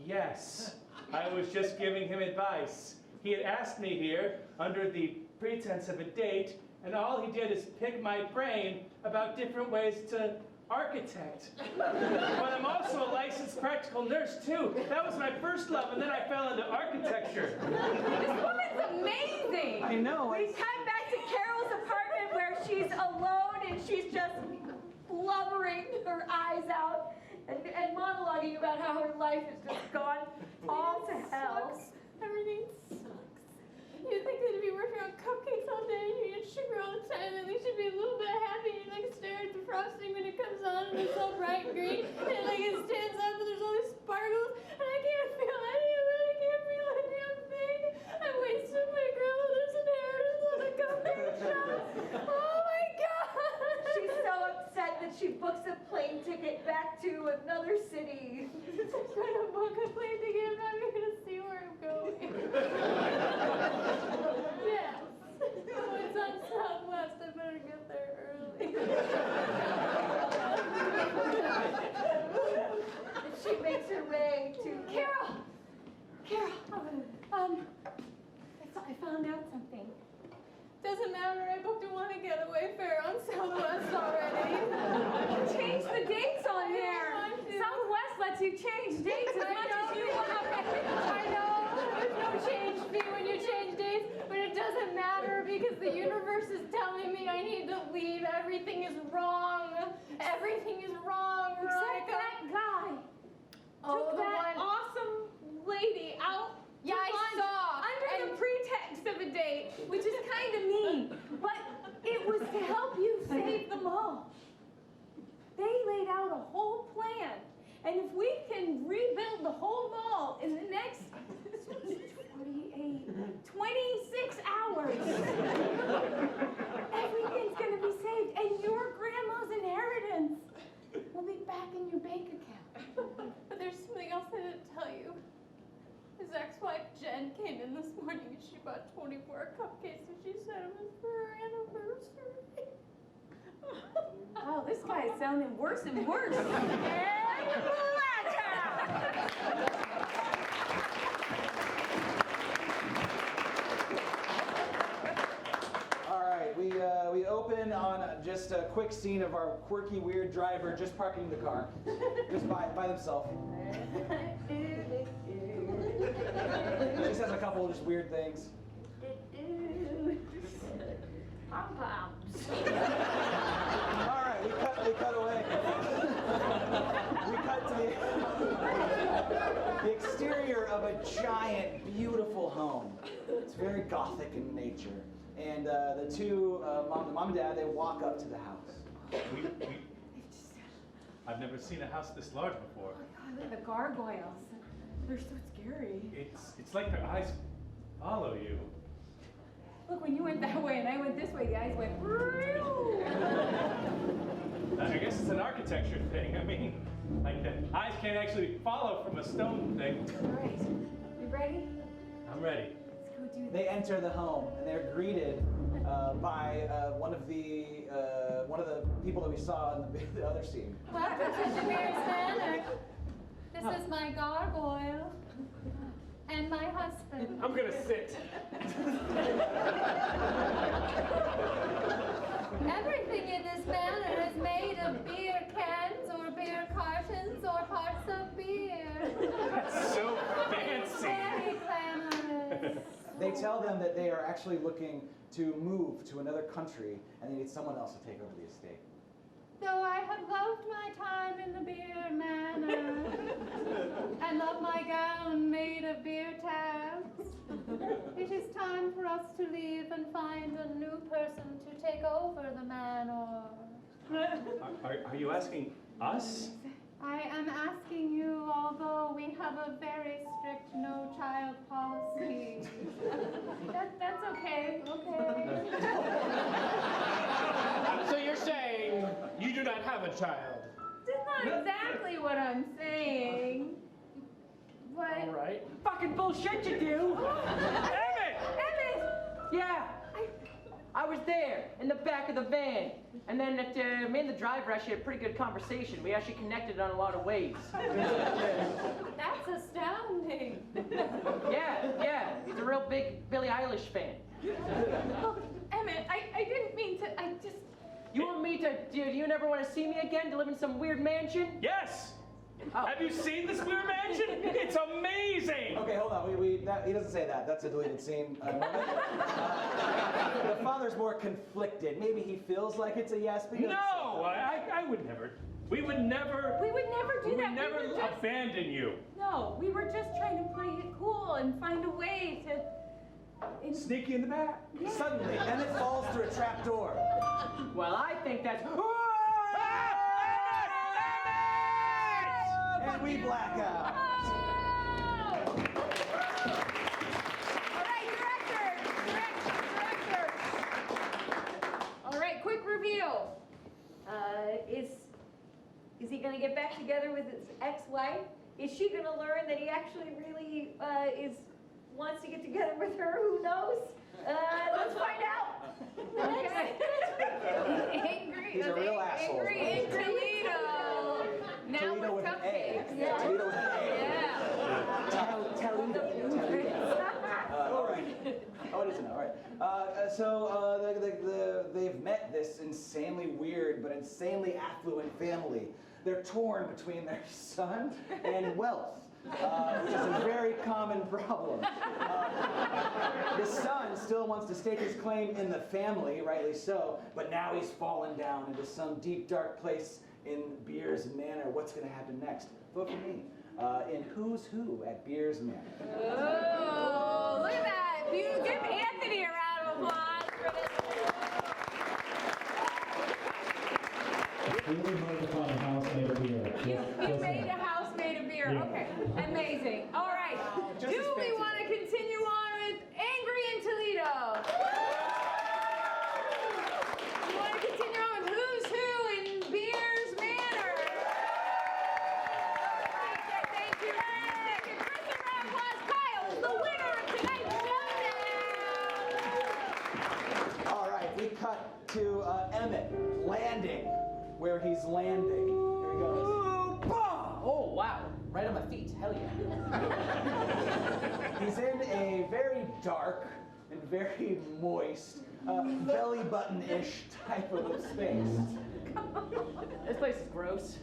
Yes, I was just giving him advice. He had asked me here under the pretense of a date, and all he did is pick my brain about different ways to architect. But I'm also a licensed practical nurse too. That was my first love, and then I fell into architecture. This woman's amazing. I know. We cut back to Carol's apartment where she's alone and she's just blubbering her eyes out and monologuing about how her life has just gone all to hell. Everything sucks. You think they'd be working on cupcakes all day and you get sugar all the time and they should be a little bit happy and you like stare at the frosting when it comes on and it's all bright green and like it stands up and there's all these sparkles and I can't feel any of it. I can't feel a damn thing. I wasted my grandmother's inheritance on a cupcake shop. Oh my god! She's so upset that she books a plane ticket back to another city. I'm gonna book a plane ticket. I'm not even gonna see where I'm going. Yes. Oh, it's on Southwest. I better get there early. And she makes her way to Carol! I found out something. Doesn't matter, I booked a one getaway fare on Southwest already. Change the dates on there. Southwest lets you change dates as much as you want. I know, there's no change fee when you change dates, but it doesn't matter because the universe is telling me I need to leave. Everything is wrong. Everything is wrong, Except Veronica. that guy Oh, took the that one. awesome lady out Yeah, to I lunch saw. under And- the pretext of a date, which is kind of mean, but it was to help you save the mall. They laid out a whole plan, and if we can rebuild the whole mall in the next 26 hours, everything's gonna be saved, and your grandma's inheritance will be back in your bank account. But there's something else I didn't tell you. His ex-wife Jen came in this morning and she bought 24 cupcakes and she said it was for her anniversary. Wow, this guy is sounding worse and worse. And All right, we open on just a quick scene of our quirky, weird driver just parking the car, just by themselves. She says a couple of just weird things. pom-poms. All right, we cut away. We cut to the exterior of a giant, beautiful home. It's very gothic in nature. And the two, the mom and dad, they walk up to the house. I've never seen a house this large before. Oh God, look at the gargoyles. They're so scary. It's like their eyes follow you. Look, when you went that way and I went this way, the eyes went. I guess it's an architecture thing. I mean, like the eyes can't actually follow from a stone thing. All right, you ready? I'm ready. Let's go do this. They enter the home and they're greeted by one of the people that we saw in the other scene. Welcome to Jameer's Manor. This is my gargoyle and my husband. I'm gonna sit. Everything in this manor is made of beer cans or beer cartons or hearts of beer. That's so fancy. Very glamorous. They tell them that they are actually looking to move to another country and they need someone else to take over the estate. Though I have loved my time in the beer manor and love my gown made of beer tabs, it is time for us to leave and find a new person to take over the manor. Are you asking Us? I am asking you, although we have a very strict no child policy. That's okay, okay. So you're saying you do not have a child? That's not exactly what I'm saying. But... All right. Fucking bullshit you do! Emmett! Yeah! I was there, in the back of the van. And then me and the driver actually had a pretty good conversation. We actually connected on a lot of ways. That's astounding. Yeah. He's a real big Billie Eilish fan. Look, Emmett, I didn't mean to, I just... You want me to, do you never want to see me again to live in some weird mansion? Yes! Oh. Have you seen this weird mansion? It's amazing! Okay, hold on. He doesn't say that. That's a deleted scene. The father's more conflicted. Maybe he feels like it's a yes, but he doesn't No! I would never. We would never. We would never do that. We would never abandon you. No, we were just trying to play it cool and find a way to... Sneaky in the back. Yeah. Suddenly, Emmett falls through a trap door. Well, I think that's... And we black out. All right, director. All right, quick review. Is he gonna get back together with his ex-wife? Is she gonna learn that he actually really wants to get together with her? Who knows? Let's find out. Okay. Angry. He's a real asshole. Angry in Toledo. Now Toledo with an A. Yeah. Toledo with an A. Yeah. Toledo. All right. Oh, it isn't. All right. So they've met this insanely weird but insanely affluent family. They're torn between their son and wealth. Which is a very common problem. The son still wants to stake his claim in the family, rightly so, but now he's fallen down into some deep, dark place in Beers Manor. What's going to happen next? Vote for me in Who's Who at Beers Manor. Oh, look at that. Give Anthony a round of applause for this. We made the fun of house made a beer. You made a house made a beer. Yeah. Okay, amazing. All right. Just Do as we fancy. want to continue on with Angry in Toledo? We want to continue on with Who's Who in Beers Manor. All right, thank you, Nick. And Kristen round applause. Kyle is the winner of tonight's Showdown. All right, we cut to Emmett landing where he's landing. Here he goes. Oh, wow. Right on my feet. Hell yeah. He's in a very dark and very moist, belly button-ish type of a space. This place is gross.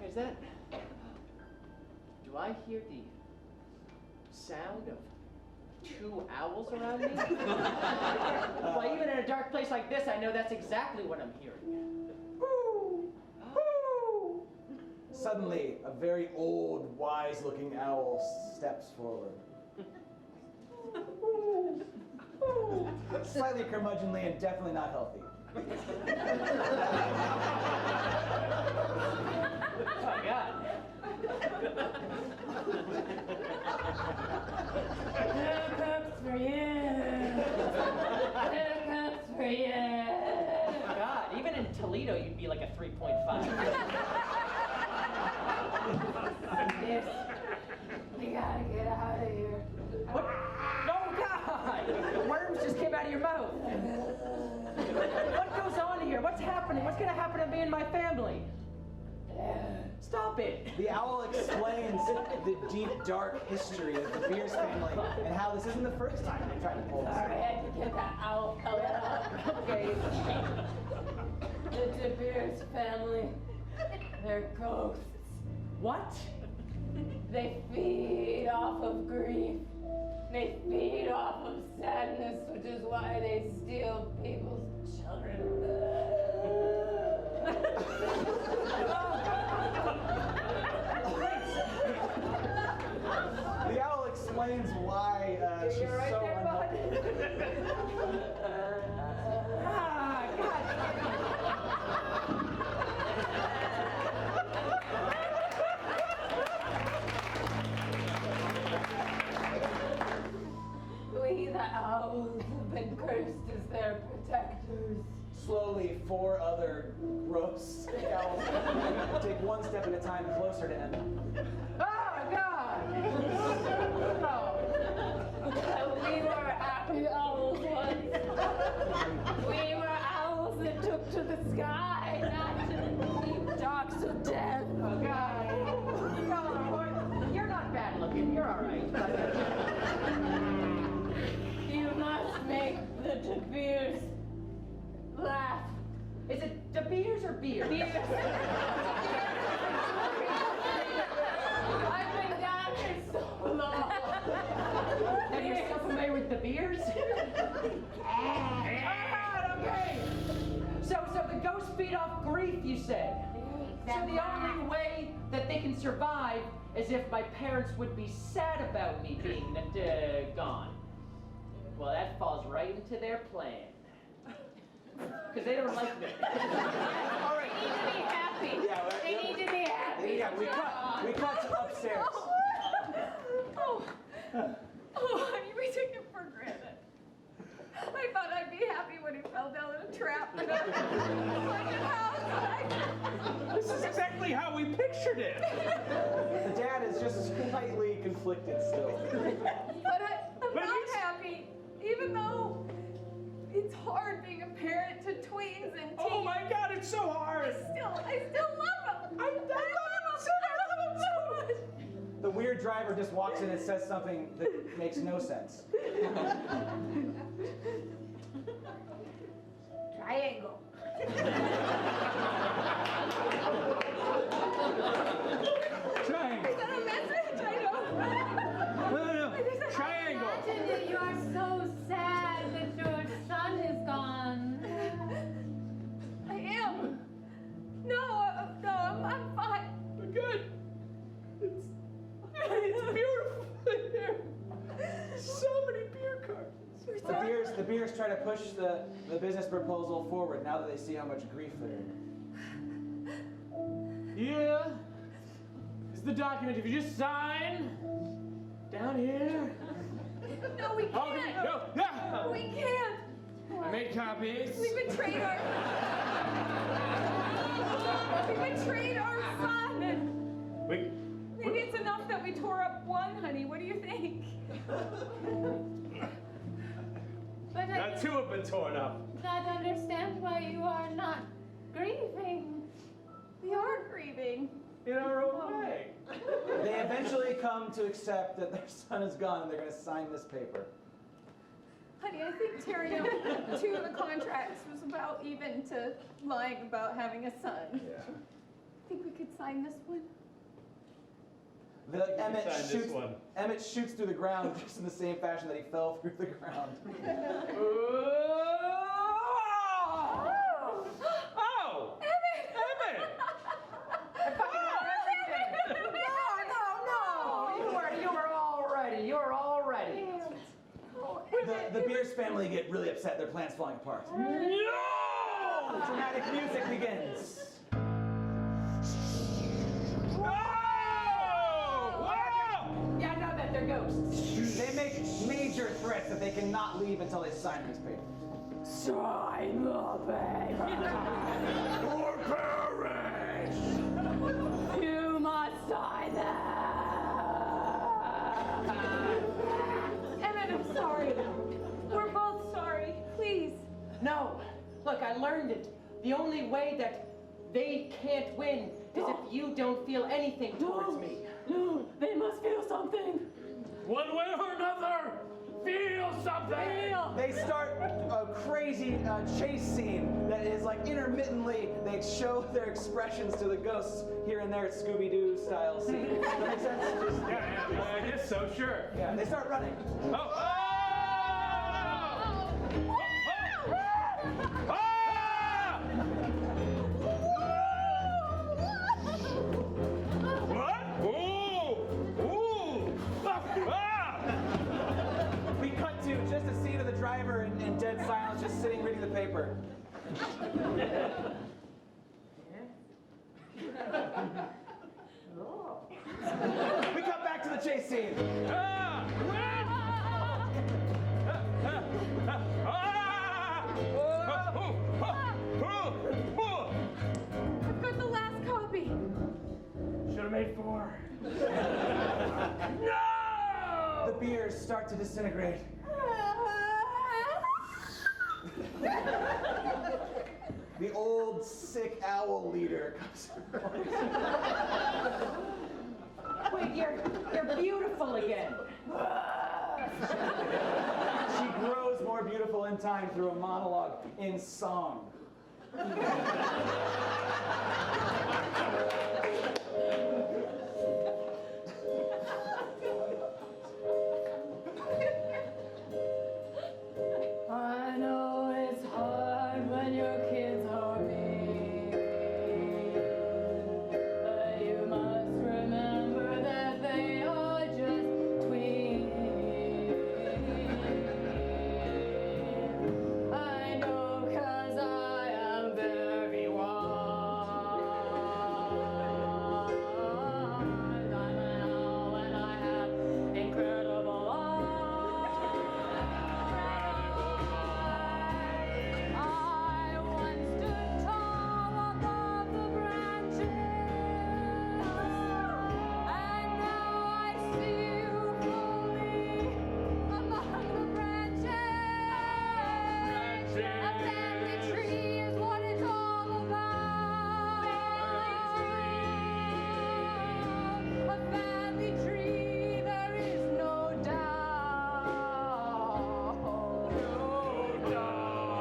Is that... Do I hear the sound of 2 owls around me? Well, even in a dark place like this, I know that's exactly what I'm hearing. Suddenly, a very old, wise-looking owl steps forward. Slightly curmudgeonly and definitely not healthy. Oh my God. Cups for you. Cups for you. God, even in Toledo, you'd be like a 3.5. Yes. We gotta get out of here. What? Oh, God! Worms just came out of your mouth. What goes on here? What's happening? What's gonna happen to me and my family? Stop it! The owl explains the deep, dark history of the Beers family and how this isn't the first time they've tried to pull this Sorry, I off. had to get that owl pellet up. Okay. The De Beers family, they're ghosts. What? They feed off of grief. They feed off of sadness, which is why they steal people's children. The owl explains why she's You're right so there, bud. Ah, God. actors. Slowly, 4 other gross owls take one step at a time closer to Emma. Oh, God! We were happy owls once. We were owls that took to the sky, not to the deep darks of death. Oh, God. You're not bad looking. You're all right. You must make the De Beers laugh. Is it De Beers or beer? Beers. I've been down here so long. And you're so familiar with De Beers? Okay. So the ghosts feed off grief, you said. So the only way that they can survive is if my parents would be sad about me being gone. Well, that falls right into their plan. Because they don't like me. All right. They need to be happy. Yeah, they need to be happy. Yeah, we cut to upstairs. Oh, honey, we took it for granted. I thought I'd be happy when he fell down in a trap in a haunted house. This is exactly how we pictured it. The dad is just slightly conflicted still. But I'm not happy, even though it's hard being a parent to tweens and teens. Oh my God, it's so hard. I still love him. I love him so much. The weird driver just walks in and says something that makes no sense. Triangle. Triangle. Is that a message? I don't know. No. Triangle. Imagine that you are so sad that your son is gone. I am. No, I'm fine. We're good. It's beautiful in here. So many beer cartons. The beers try to push the business proposal forward now that they see how much grief they're in. Yeah. This is the document. If you just sign down here. No, we can't. No. We can't. I made copies. We betrayed our son. Maybe it's enough that we tore up one, honey. What do you think? But Now 2 have been torn up. not understand why you are not grieving. We are grieving. In our own way. They eventually come to accept that their son is gone and they're going to sign this paper. Honey, I think tearing out 2 of the contracts was about even to lying about having a son. Yeah. Think we could sign this one? Emmett shoots through the ground just in the same fashion that he fell through the ground. Oh! Emmett! No! You were all ready. The Beers family get really upset. Their plan's falling apart. No! Dramatic music begins. Yeah, I know that they're ghosts. They make major threats that they cannot leave until they sign this paper. Sign the paper. Or perish! You must sign that. Emmett, I'm sorry. We're both sorry. Please. No. Look, I learned it. The only way that they can't win is if you don't feel anything towards me. No, they must feel something. One way or another, feel something! They start a crazy chase scene that is like intermittently, they show their expressions to the ghosts here and there, Scooby-Doo style scene. Does that make sense? Yeah, I guess so, sure. Yeah, they start running. We cut to just a scene of the driver in dead silence, just sitting reading the paper. We cut back to the chase scene. prayed for. No! The beers start to disintegrate. The old, sick owl leader comes. Wait, you're beautiful again. She grows more beautiful in time through a monologue in song. I know it's hard when your kids are mean, but you must remember that they are just tweens. I know 'cause I am very wise. I'm an owl and I have incredible eyes. I once stood tall above the branches, and now I see you fully among the branches. A family tree is what it's all about. A family tree, there is no doubt.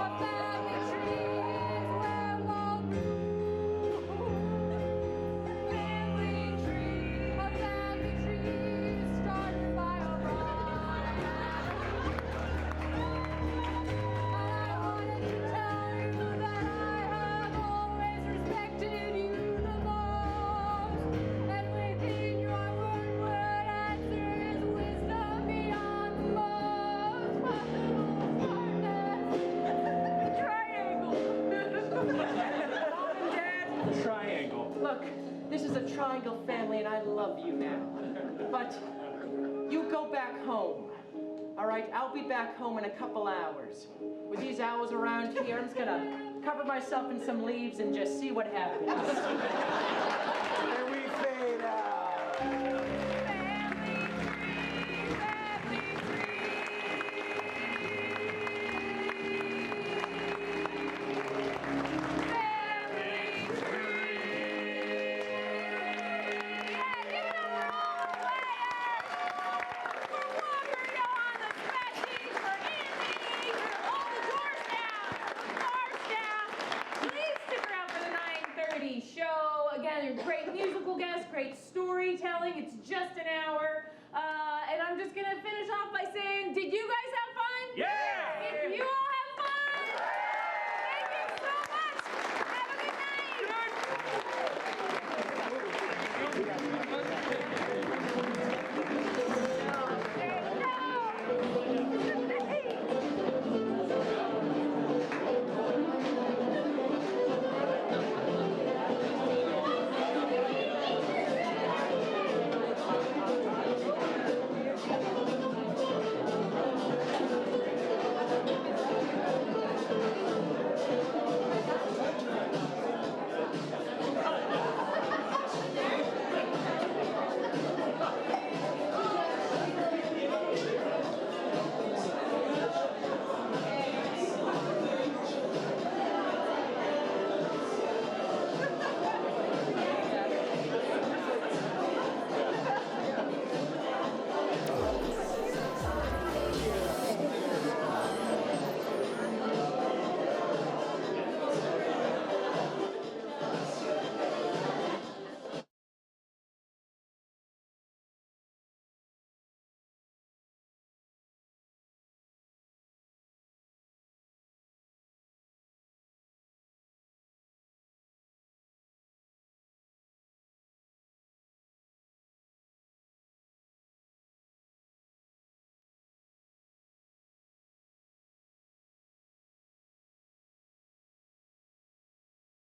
A family tree is where we'll bloom. Family tree, a family tree started by a rock. And I wanted to tell you that I have always respected you the most. And within your one-word answer is wisdom beyond the most possible smartness. Triangle. Mom and Dad. Triangle. Look, this is a triangle family and I love you now. But you go back home. All right, I'll be back home in a couple hours. With these owls around here, I'm just gonna cover myself in some leaves and just see what happens. And we fade out. Please stick around for the 9:30 show. Again, great musical guests, great storytelling. It's just an hour. And I'm just going to finish off by saying, did you guys have fun? Yeah!